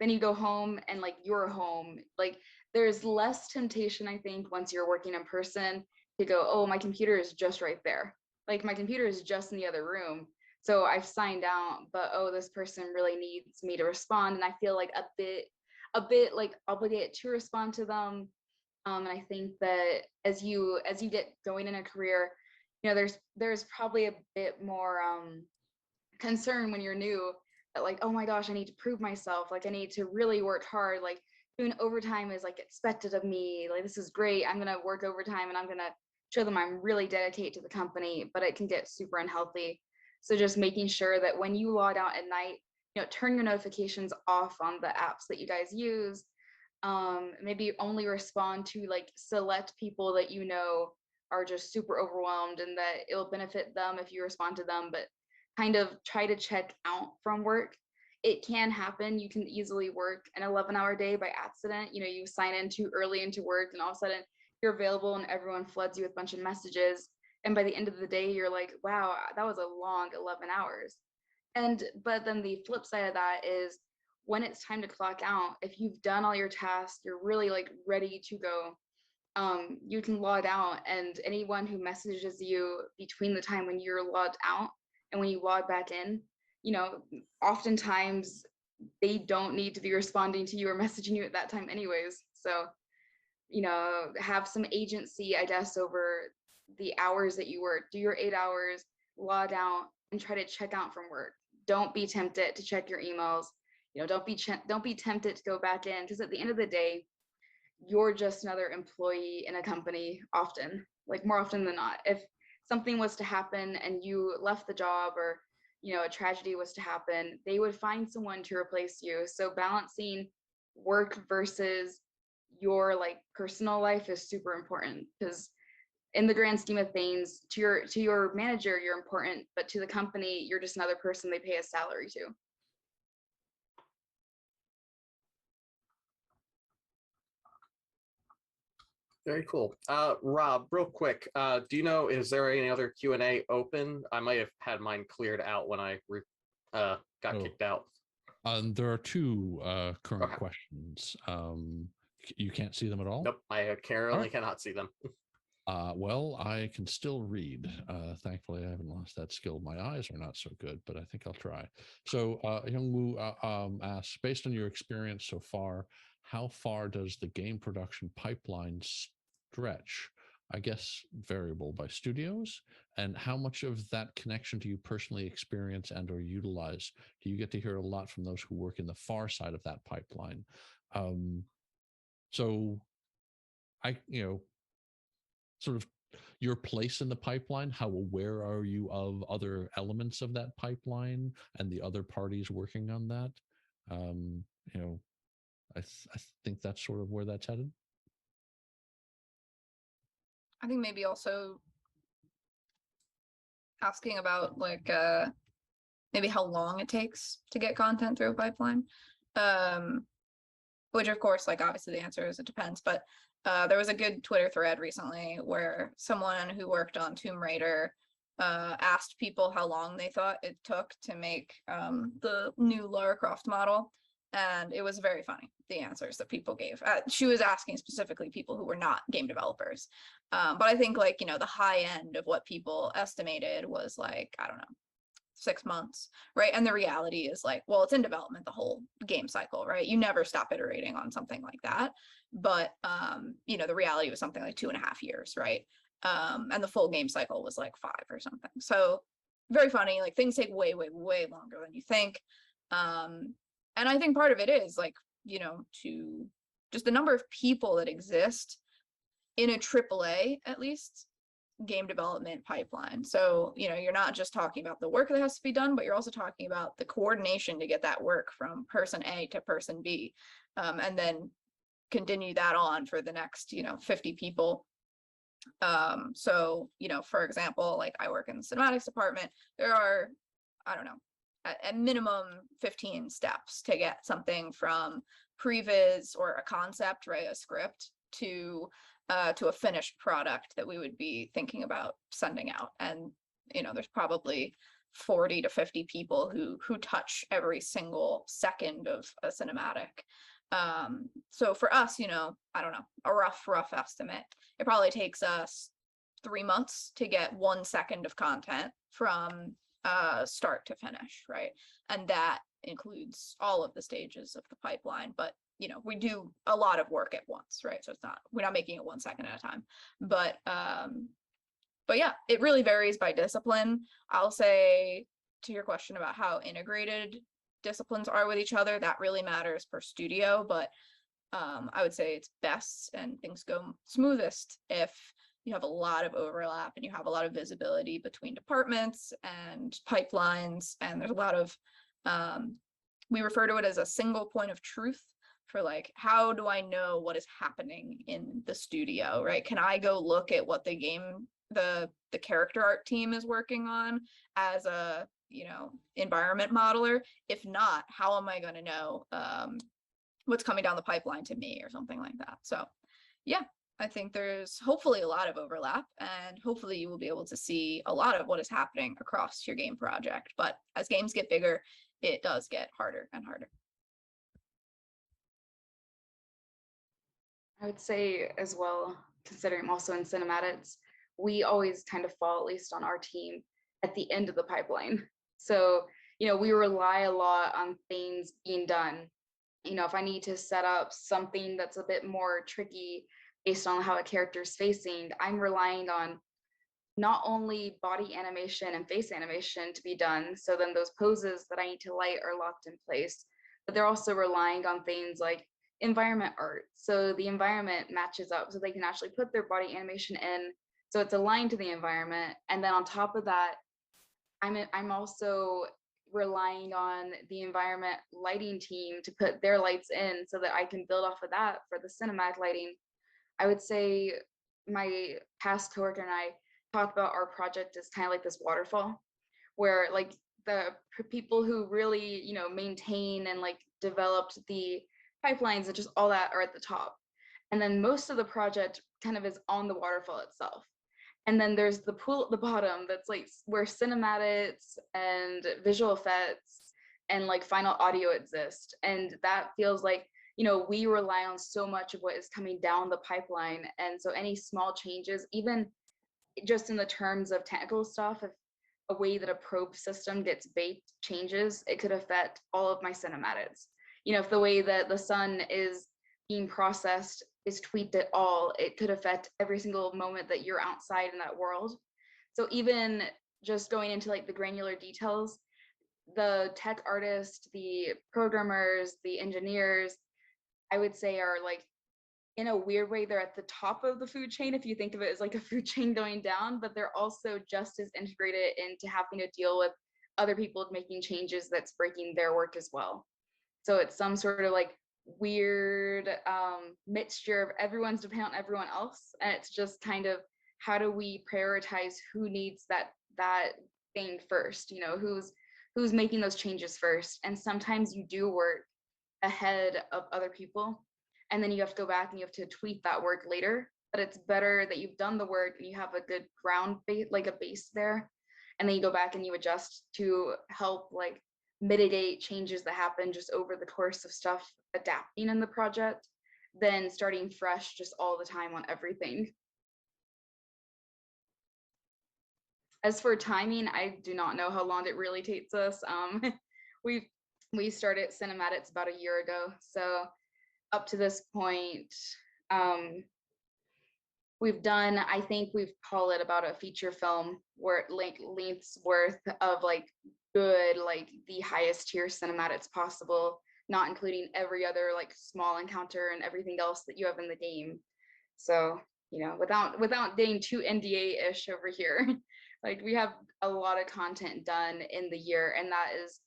Speaker 2: Then you go home and like you're home. Like, there's less temptation, I think, once you're working in person to go, oh, my computer is just right there. Like, my computer is just in the other room. So I've signed out, but oh, this person really needs me to respond, and I feel like a bit like obligated to respond to them. And I think that as you get going in a career, there's probably a bit more concern when you're new, that like, oh my gosh, I need to prove myself. Like, I need to really work hard. Like, doing overtime is like expected of me. Like, this is great. I'm going to work overtime and I'm going to show them I'm really dedicated to the company, but it can get super unhealthy. So just making sure that when you log out at night, turn your notifications off on the apps that you guys use. Maybe only respond to like select people that are just super overwhelmed and that it'll benefit them if you respond to them, but kind of try to check out from work. It can happen. You can easily work an 11-hour day by accident. You sign in too early into work and all of a sudden you're available and everyone floods you with a bunch of messages. And by the end of the day, you're like, wow, that was a long 11 hours. But then the flip side of that is when it's time to clock out, if you've done all your tasks, you're really like ready to go, you can log out, and anyone who messages you between the time when you're logged out and when you log back in, oftentimes they don't need to be responding to you or messaging you at that time anyways. So, have some agency, I guess, over the hours that you work. Do your 8 hours, log out, and try to check out from work. Don't be tempted to check your emails. Don't be tempted to go back in, because at the end of the day, you're just another employee in a company often, like more often than not. If something was to happen and you left the job, or a tragedy was to happen, they would find someone to replace you. So balancing work versus your like personal life is super important, because in the grand scheme of things, to your manager, you're important, but to the company, you're just another person they pay a salary to.
Speaker 1: Very cool. Rob, real quick, do you know, is there any other Q&A open? I might have had mine cleared out when I got kicked out.
Speaker 7: There are two current questions. You can't see them at all?
Speaker 1: Nope, I currently cannot see them.
Speaker 7: Well, I can still read. Thankfully, I haven't lost that skill. My eyes are not so good, but I think I'll try. So Youngwoo asks, based on your experience so far, how far does the game production pipeline stretch? I guess variable by studios. And how much of that connection do you personally experience and or utilize? Do you get to hear a lot from those who work in the far side of that pipeline? So I, sort of your place in the pipeline, how aware are you of other elements of that pipeline and the other parties working on that? I think that's sort of where that's headed.
Speaker 5: I think maybe also asking about like maybe how long it takes to get content through a pipeline, which of course, like obviously the answer is it depends, but there was a good Twitter thread recently where someone who worked on Tomb Raider asked people how long they thought it took to make the new Lara Croft model. And it was very funny, the answers that people gave. She was asking specifically people who were not game developers. But I think like, the high end of what people estimated was like, I don't know, 6 months, right? And the reality is like, well, it's in development the whole game cycle, right? You never stop iterating on something like that. But, the reality was something like 2.5 years, right? And the full game cycle was like 5 or something. So very funny, like things take way, way, way longer than you think. And I think part of it is like, to just the number of people that exist in a AAA, at least, game development pipeline. So, you're not just talking about the work that has to be done, but you're also talking about the coordination to get that work from person A to person B, and then continue that on for the next, 50 people. So, for example, like I work in the cinematics department, there are, I don't know, at minimum 15 steps to get something from previs or a concept, right, a script, to a finished product that we would be thinking about sending out. And there's probably 40 to 50 people who touch every single second of a cinematic. So for us, I don't know, a rough estimate, it probably takes us 3 months to get 1 second of content from start to finish, right? And that includes all of the stages of the pipeline, but we do a lot of work at once, right? So we're not making it 1 second at a time, but yeah, it really varies by discipline. I'll say, to your question about how integrated disciplines are with each other, that really matters per studio, but I would say it's best and things go smoothest if you have a lot of overlap and you have a lot of visibility between departments and pipelines. And there's a lot of, we refer to it as a single point of truth for like, how do I know what is happening in the studio, right? Can I go look at what the game, the character art team is working on as a, you know, environment modeler? If not, how am I going to know what's coming down the pipeline to me or something like that? So yeah, I think there's hopefully a lot of overlap, and hopefully you will be able to see a lot of what is happening across your game project. But as games get bigger, it does get harder and harder.
Speaker 2: I would say as well, considering I'm also in cinematics, we always kind of fall, at least on our team, at the end of the pipeline. So, you know, we rely a lot on things being done. You know, if I need to set up something that's a bit more tricky based on how a character's facing, I'm relying on not only body animation and face animation to be done, so then those poses that I need to light are locked in place, but they're also relying on things like environment art. So the environment matches up so they can actually put their body animation in, so it's aligned to the environment. And then on top of that, I'm also relying on the environment lighting team to put their lights in so that I can build off of that for the cinematic lighting. I would say my past coworker and I talked about our project as kind of like this waterfall, where like the people who really, you know, maintain and like developed the pipelines and just all that are at the top. And then most of the project kind of is on the waterfall itself. And then there's the pool at the bottom that's like where cinematics and visual effects and like final audio exist. And that feels like, you know, we rely on so much of what is coming down the pipeline. And so any small changes, even just in the terms of technical stuff, if a way that a probe system gets baked changes, it could affect all of my cinematics. You know, if the way that the sun is being processed is tweaked at all, it could affect every single moment that you're outside in that world. So even just going into like the granular details, the tech artists, the programmers, the engineers, I would say are like, in a weird way, they're at the top of the food chain if you think of it as like a food chain going down, but they're also just as integrated into having to deal with other people making changes that's breaking their work as well. So it's some sort of like weird mixture of everyone's dependent on everyone else, and it's just kind of how do we prioritize who needs that thing first, you know, who's making those changes first. And sometimes you do work ahead of other people, and then you have to go back and you have to tweak that work later, but it's better that you've done the work and you have a good ground base, like a base there, and then you go back and you adjust to help like mitigate changes that happen just over the course of stuff adapting in the project, than starting fresh just all the time on everything. As for timing, I do not know how long it really takes us. We started cinematics about a year ago, so up to this point, we've done, I think we've called it about a feature film where length's worth of like good, like the highest tier cinematics possible, not including every other like small encounter and everything else that you have in the game. So, you know, without getting too NDA-ish over here, like we have a lot of content done in the year, and that is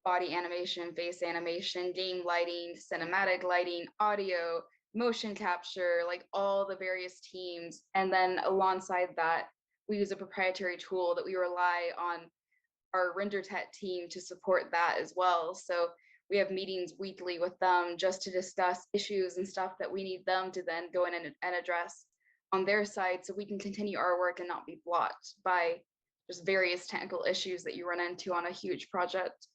Speaker 2: body animation, face animation, game lighting, cinematic lighting, audio, motion capture, like all the various teams. And then alongside that, we use a proprietary tool that we rely on our render tech team to support that as well. So we have meetings weekly with them just to discuss issues and stuff that we need them to then go in and address on their side, so we can continue our work and not be blocked by just various technical issues that you run into on a huge project.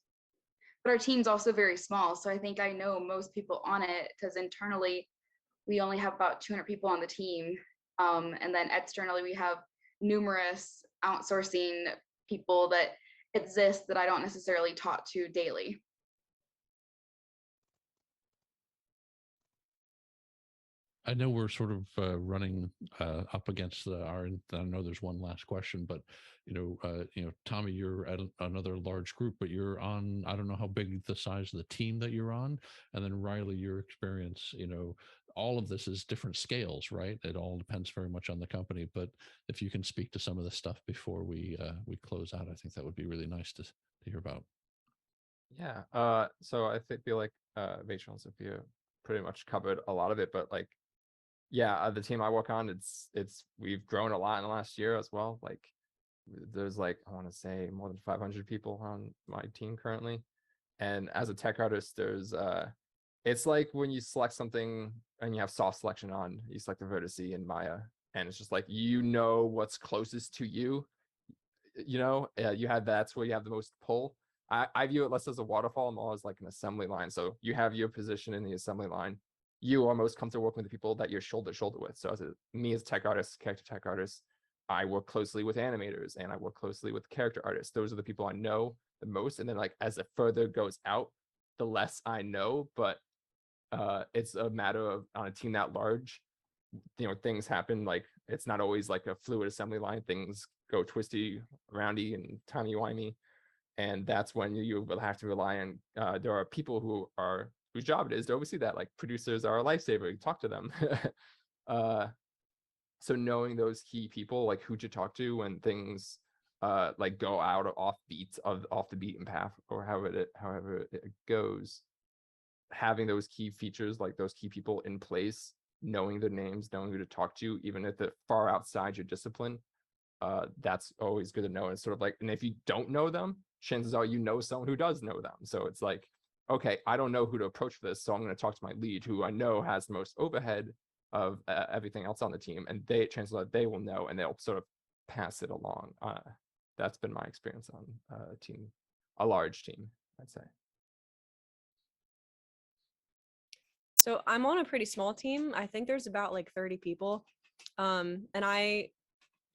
Speaker 2: But our team's also very small, so I think I know most people on it, because internally we only have about 200 people on the team, and then externally we have numerous outsourcing people that exist that I don't necessarily talk to daily.
Speaker 7: I know we're sort of running up against the hour, and I know there's one last question, but you know, Tommy, you're at another large group, but you're on, I don't know how big the size of the team that you're on, and then Rylee, your experience, you know, all of this is different scales, right? It all depends very much on the company. But if you can speak to some of the stuff before we close out, I think that would be really nice to hear about.
Speaker 4: Yeah. So I feel like Rachel and Sophia pretty much covered a lot of it, but like, yeah, the team I work on, it's we've grown a lot in the last year as well. Like, there's like, I want to say more than 500 people on my team currently, and as a tech artist, there's it's like when you select something and you have soft selection on, you select the vertice in Maya, and it's just like, you know what's closest to you. You have that's where you have the most pull. I view it less as a waterfall, more as like an assembly line. So you have your position in the assembly line. You are most comfortable working with the people that you're shoulder to shoulder with. So me as a tech artist, character tech artist, I work closely with animators and I work closely with character artists. Those are the people I know the most. And then like as it further goes out, the less I know. But it's a matter of, on a team that large, things happen. Like, it's not always like a fluid assembly line. Things go twisty, roundy, and timey-wimey. And that's when you will have to rely on, there are people whose job it is to oversee that. Like, producers are a lifesaver, you talk to them. So knowing those key people, like who to talk to when things like go out or off the beaten path, or however it goes, having those key features, like those key people in place, knowing their names, knowing who to talk to, even if they're far outside your discipline, that's always good to know. And it's sort of like, and if you don't know them, chances are you know someone who does know them. So it's like, okay, I don't know who to approach for this, so I'm going to talk to my lead, who I know has the most overhead of everything else on the team, and chances are they will know, and they'll sort of pass it along. That's been my experience on a large team, I'd say.
Speaker 6: So I'm on a pretty small team. I think there's about like 30 people. And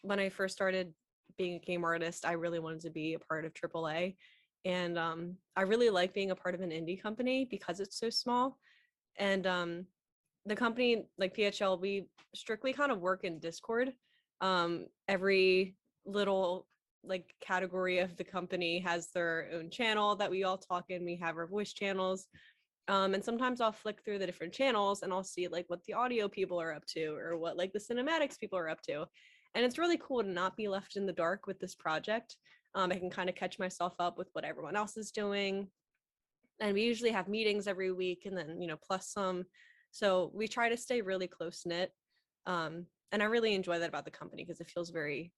Speaker 6: when I first started being a game artist, I really wanted to be a part of AAA. And I really like being a part of an indie company because it's so small. And the company, like PHL, we strictly kind of work in Discord. Every little like category of the company has their own channel that we all talk in. We have our voice channels. And sometimes I'll flick through the different channels and I'll see like what the audio people are up to, or what like the cinematics people are up to. And it's really cool to not be left in the dark with this project. I can kind of catch myself up with what everyone else is doing. And we usually have meetings every week, and then, plus some. So we try to stay really close knit. And I really enjoy that about the company because it feels very,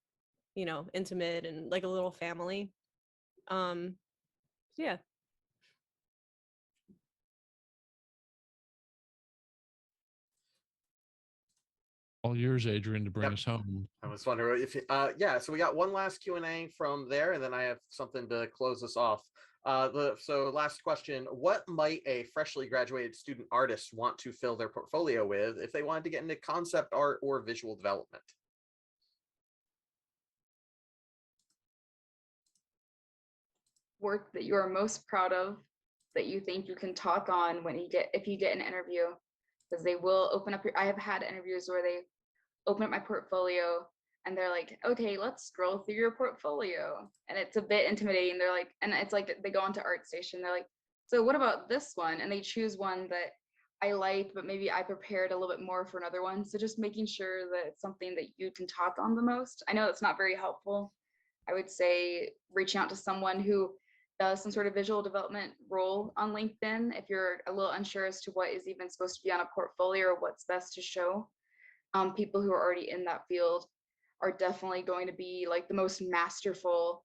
Speaker 6: intimate and like a little family. So yeah.
Speaker 7: All yours, Adrian, to bring us home.
Speaker 1: I was wondering if, yeah, so we got one last Q&A from there, and then I have something to close us off. So last question, what might a freshly graduated student artist want to fill their portfolio with if they wanted to get into concept art or visual development?
Speaker 2: Work that you are most proud of, that you think you can talk on if you get an interview, because they will open up I have had interviews where they open up my portfolio and they're like, okay, let's scroll through your portfolio. And it's a bit intimidating. They're like, and it's like they go onto ArtStation. They're like, so what about this one? And they choose one that I like, but maybe I prepared a little bit more for another one. So just making sure that it's something that you can talk on the most. I know it's not very helpful. I would say reaching out to someone who does some sort of visual development role on LinkedIn if you're a little unsure as to what is even supposed to be on a portfolio or what's best to show. People who are already in that field are definitely going to be like the most masterful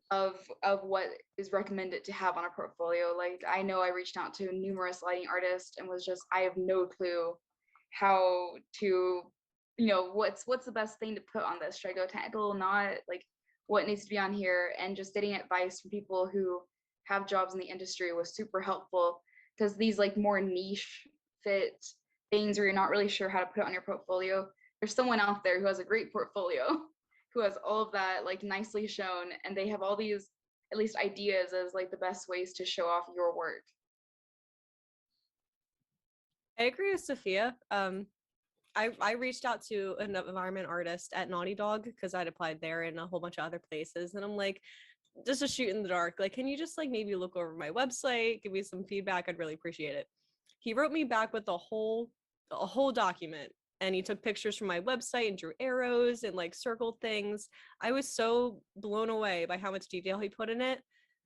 Speaker 2: of what is recommended to have on a portfolio. Like, I know I reached out to numerous lighting artists and was just, I have no clue how to, what's the best thing to put on this? Should I go technical, not? Like, what needs to be on here? And just getting advice from people who have jobs in the industry was super helpful, because these like more niche fit things where you're not really sure how to put it on your portfolio, there's someone out there who has a great portfolio, who has all of that like nicely shown, and they have all these at least ideas as like the best ways to show off your work.
Speaker 6: I agree with Sophia. I reached out to an environment artist at Naughty Dog because I'd applied there and a whole bunch of other places, and I'm like, just a shoot in the dark, like, can you just like maybe look over my website, give me some feedback? I'd really appreciate it. He wrote me back with a whole a whole document, and he took pictures from my website and drew arrows and like circled things. I was so blown away by how much detail he put in it.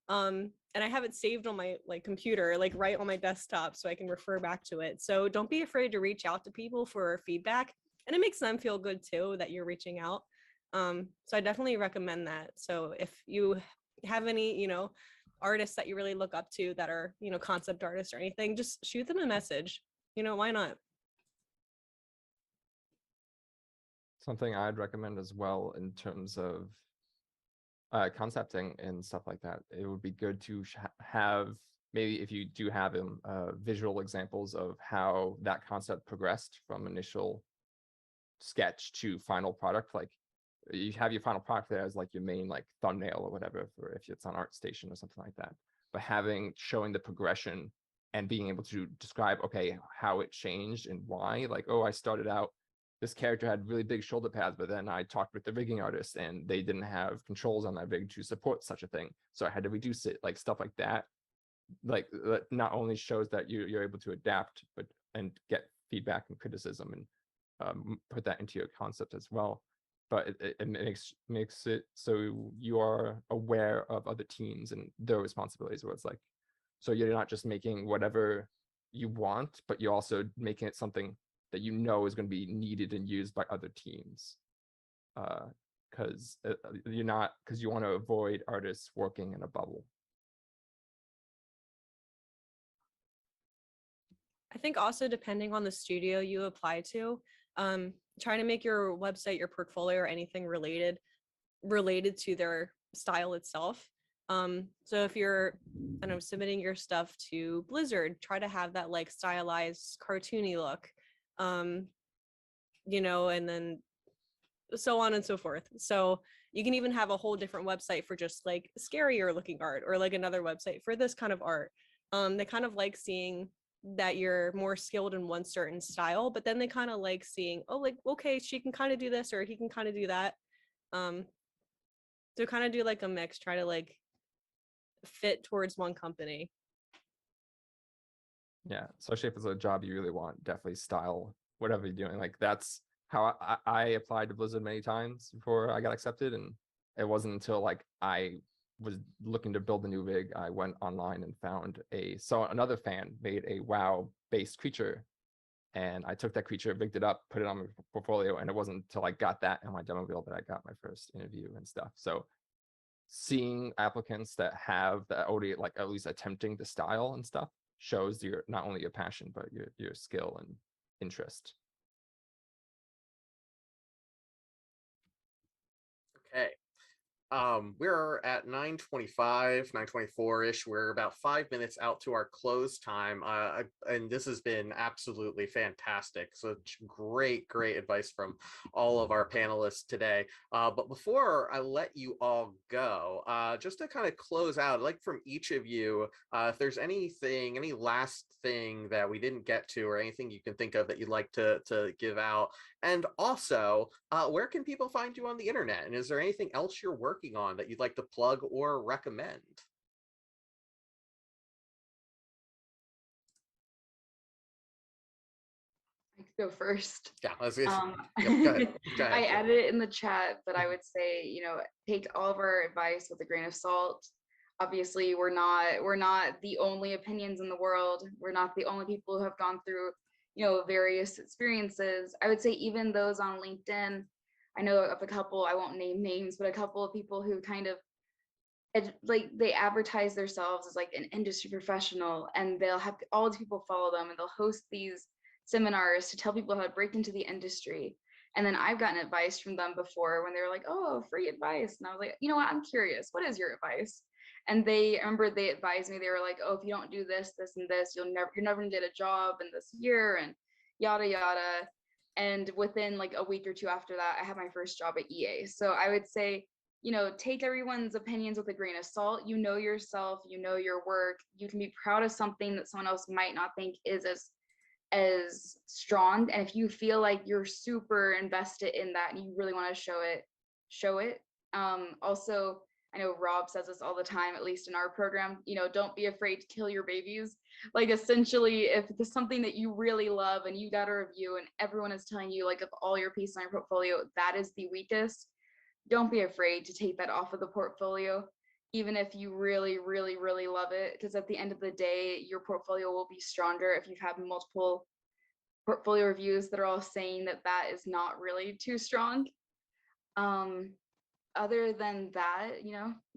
Speaker 6: And I have it saved on my like computer, like right on my desktop, so I can refer back to it. So don't be afraid to reach out to people for feedback, and it makes them feel good too that you're reaching out. So I definitely recommend that. So if you have any, artists that you really look up to that are, concept artists or anything, just shoot them a message. Why not?
Speaker 4: Something I'd recommend as well in terms of concepting and stuff like that, it would be good to have, maybe if you do have them, visual examples of how that concept progressed from initial sketch to final product. Like you have your final product there as like your main like thumbnail or whatever, for if it's on ArtStation or something like that, but showing the progression and being able to describe, okay, how it changed and why. Like, oh, I started out, this character had really big shoulder pads, but then I talked with the rigging artist and they didn't have controls on that rig to support such a thing, so I had to reduce it. Like stuff like that, like that not only shows that you're able to adapt, but and get feedback and criticism and put that into your concept as well. But it makes it so you are aware of other teams and their responsibilities, where it's like, so you're not just making whatever you want, but you're also making it something that is going to be needed and used by other teams. Because you want to avoid artists working in a bubble.
Speaker 6: I think also depending on the studio you apply to, trying to make your website, your portfolio, or anything related to their style itself. So if you're, submitting your stuff to Blizzard, try to have that like stylized, cartoony look, and then so on and so forth. So you can even have a whole different website for just like scarier looking art, or like another website for this kind of art. They kind of like seeing that you're more skilled in one certain style, but then they kind of like seeing, oh, like, okay, she can kind of do this or he can kind of do that. So kind of do like a mix, try to like fit towards one company.
Speaker 4: Yeah, especially if it's a job you really want, definitely style whatever you're doing. Like that's how I applied to Blizzard many times before I got accepted, and it wasn't until like I was looking to build a new rig, I went online and found another fan made a WoW based creature, and I took that creature, rigged it up, put it on my portfolio, and it wasn't until I got that in my demo reel that I got my first interview and stuff. So seeing applicants that have that already like at least attempting the style and stuff shows your not only your passion but your skill and interest.
Speaker 1: Okay. We're at 9:25, 9:24-ish. We're about 5 minutes out to our close time. And this has been absolutely fantastic. So great advice from all of our panelists today. But before I let you all go, just to kind of close out, I'd like from each of you, if there's any last thing that we didn't get to, or anything you can think of that you'd like to give out. And also, where can people find you on the internet? And is there anything else you're working on that you'd like to plug or recommend?
Speaker 2: I could go first.
Speaker 1: Yeah, go ahead.
Speaker 2: I added it in the chat, but I would say, take all of our advice with a grain of salt. Obviously, we're not the only opinions in the world. We're not the only people who have gone through, various experiences. I would say even those on LinkedIn, I know of a couple, I won't name names, but a couple of people who kind of they advertise themselves as like an industry professional, and they'll have all these people follow them, and they'll host these seminars to tell people how to break into the industry. And then I've gotten advice from them before when they were like, oh, free advice. And I was like, you know what, I'm curious, what is your advice? And they advised me, they were like, oh, if you don't do this, this, and this, you're never gonna get a job in this year, and yada yada. And within like a week or two after that, I had my first job at EA. So I would say, take everyone's opinions with a grain of salt. You know yourself, you know your work. You can be proud of something that someone else might not think is as strong. And if you feel like you're super invested in that and you really want to show it. Also, I know Rob says this all the time, at least in our program, don't be afraid to kill your babies. Like essentially, if it's something that you really love and you got a review and everyone is telling you like of all your pieces on your portfolio, that is the weakest, don't be afraid to take that off of the portfolio, even if you really, really, really love it. Because at the end of the day, your portfolio will be stronger if you've had multiple portfolio reviews that are all saying that that is not really too strong. Other than that,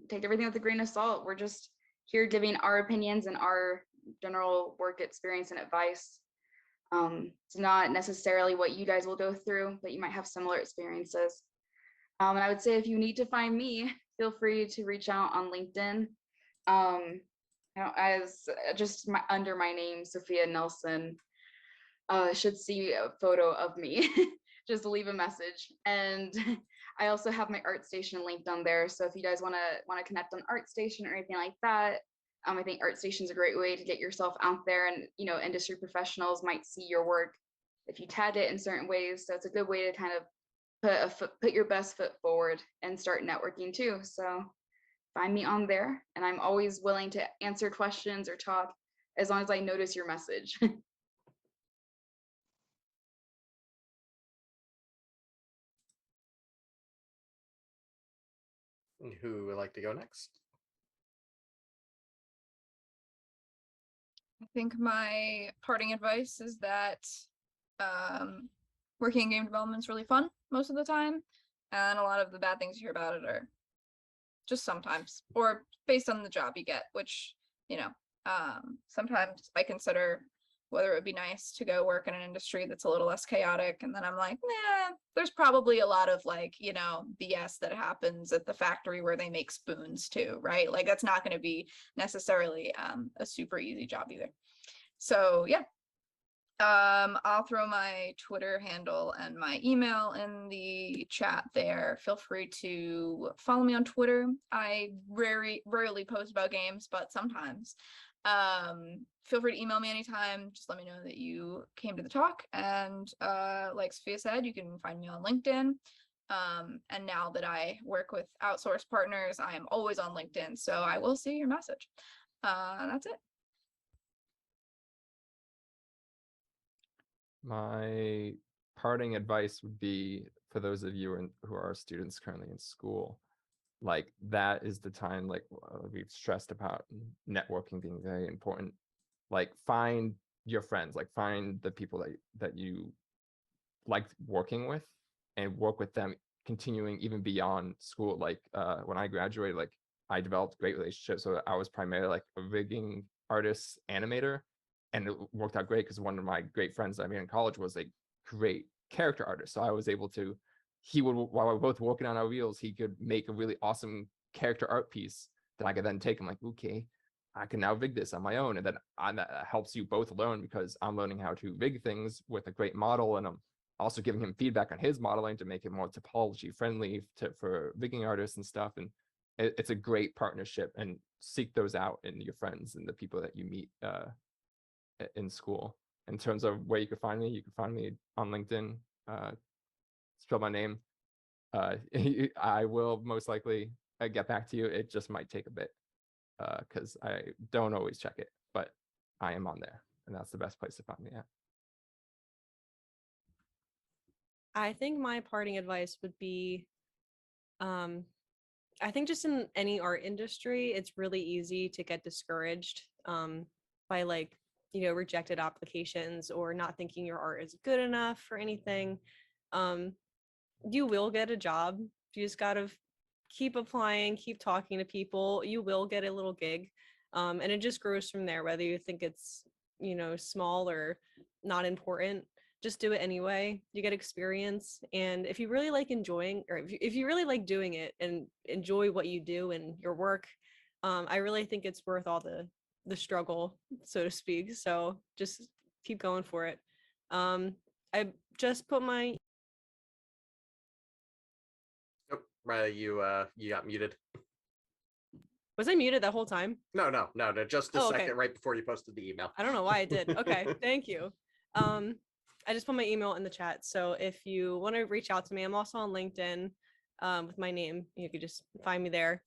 Speaker 2: take everything with a grain of salt. We're just here giving our opinions and our general work experience and advice. It's not necessarily what you guys will go through, but you might have similar experiences. And I would say if you need to find me, feel free to reach out on LinkedIn. As just under my name, Sophia Nelson, should see a photo of me. Just leave a message. And I also have my ArtStation linked on there. So if you guys want to connect on ArtStation or anything like that, I think ArtStation is a great way to get yourself out there, and industry professionals might see your work if you tag it in certain ways. So it's a good way to kind of put your best foot forward and start networking too. So find me on there, and I'm always willing to answer questions or talk as long as I notice your message.
Speaker 1: Who would like to go next?
Speaker 5: I think my parting advice is that working in game development is really fun most of the time, and a lot of the bad things you hear about it are just sometimes, or based on the job you get, which, sometimes I consider whether it would be nice to go work in an industry that's a little less chaotic. And then I'm like, nah, there's probably a lot of BS that happens at the factory where they make spoons too, right? Like that's not going to be necessarily a super easy job either. So yeah, I'll throw my Twitter handle and my email in the chat there. Feel free to follow me on Twitter. I rarely post about games, but sometimes. Feel free to email me anytime. Just let me know that you came to the talk. And like Sophia said, you can find me on LinkedIn. And now that I work with outsourced partners, I am always on LinkedIn. So I will see your message. That's it.
Speaker 4: My parting advice would be for those of you who are students currently in school, like that is the time, we've stressed about networking being very important. Like find your friends, like find the people that you like working with and work with them, continuing even beyond school. Like when I graduated, like I developed great relationships. So I was primarily like a rigging artist animator, and it worked out great because one of my great friends that I made in college was a great character artist. So I was able to, while we were both working on our reels, he could make a really awesome character art piece that I could then take. I'm like, okay, I can now rig this on my own. And then that helps you both learn, because I'm learning how to rig things with a great model, and I'm also giving him feedback on his modeling to make it more topology friendly for rigging artists and stuff. And it's a great partnership, and seek those out in your friends and the people that you meet in school. In terms of where you can find me on LinkedIn. Spell my name. I will most likely get back to you. It just might take a bit because I don't always check it, but I am on there, and that's the best place to find me at.
Speaker 6: I think my parting advice would be, I think just in any art industry, it's really easy to get discouraged by rejected applications or not thinking your art is good enough or anything. You will get a job. You just gotta keep applying, keep talking to people. You will get a little gig, and it just grows from there, whether you think it's small or not important. Just do it anyway. You get experience, and if you really like enjoying, or if you really like doing it and enjoy what you do and your work, I really think it's worth all the struggle, so to speak. So just keep going for it. I just put my
Speaker 1: Rylee, you got muted.
Speaker 6: Was I muted that whole time?
Speaker 1: No, just a second right before you posted the email.
Speaker 6: I don't know why I did. Okay, thank you. I just put my email in the chat, so if you want to reach out to me, I'm also on LinkedIn with my name. You could just find me there.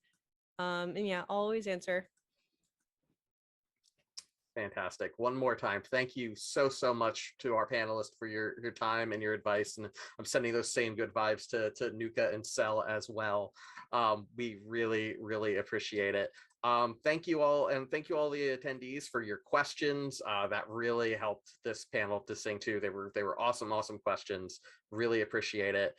Speaker 6: And yeah, I'll always answer.
Speaker 1: Fantastic. One more time, thank you so much to our panelists for your time and your advice, and I'm sending those same good vibes to Nooka and Sel as well. We really appreciate it. Thank you all, and thank you all the attendees for your questions. That really helped this panel to sing too. They were awesome questions. Really appreciate it.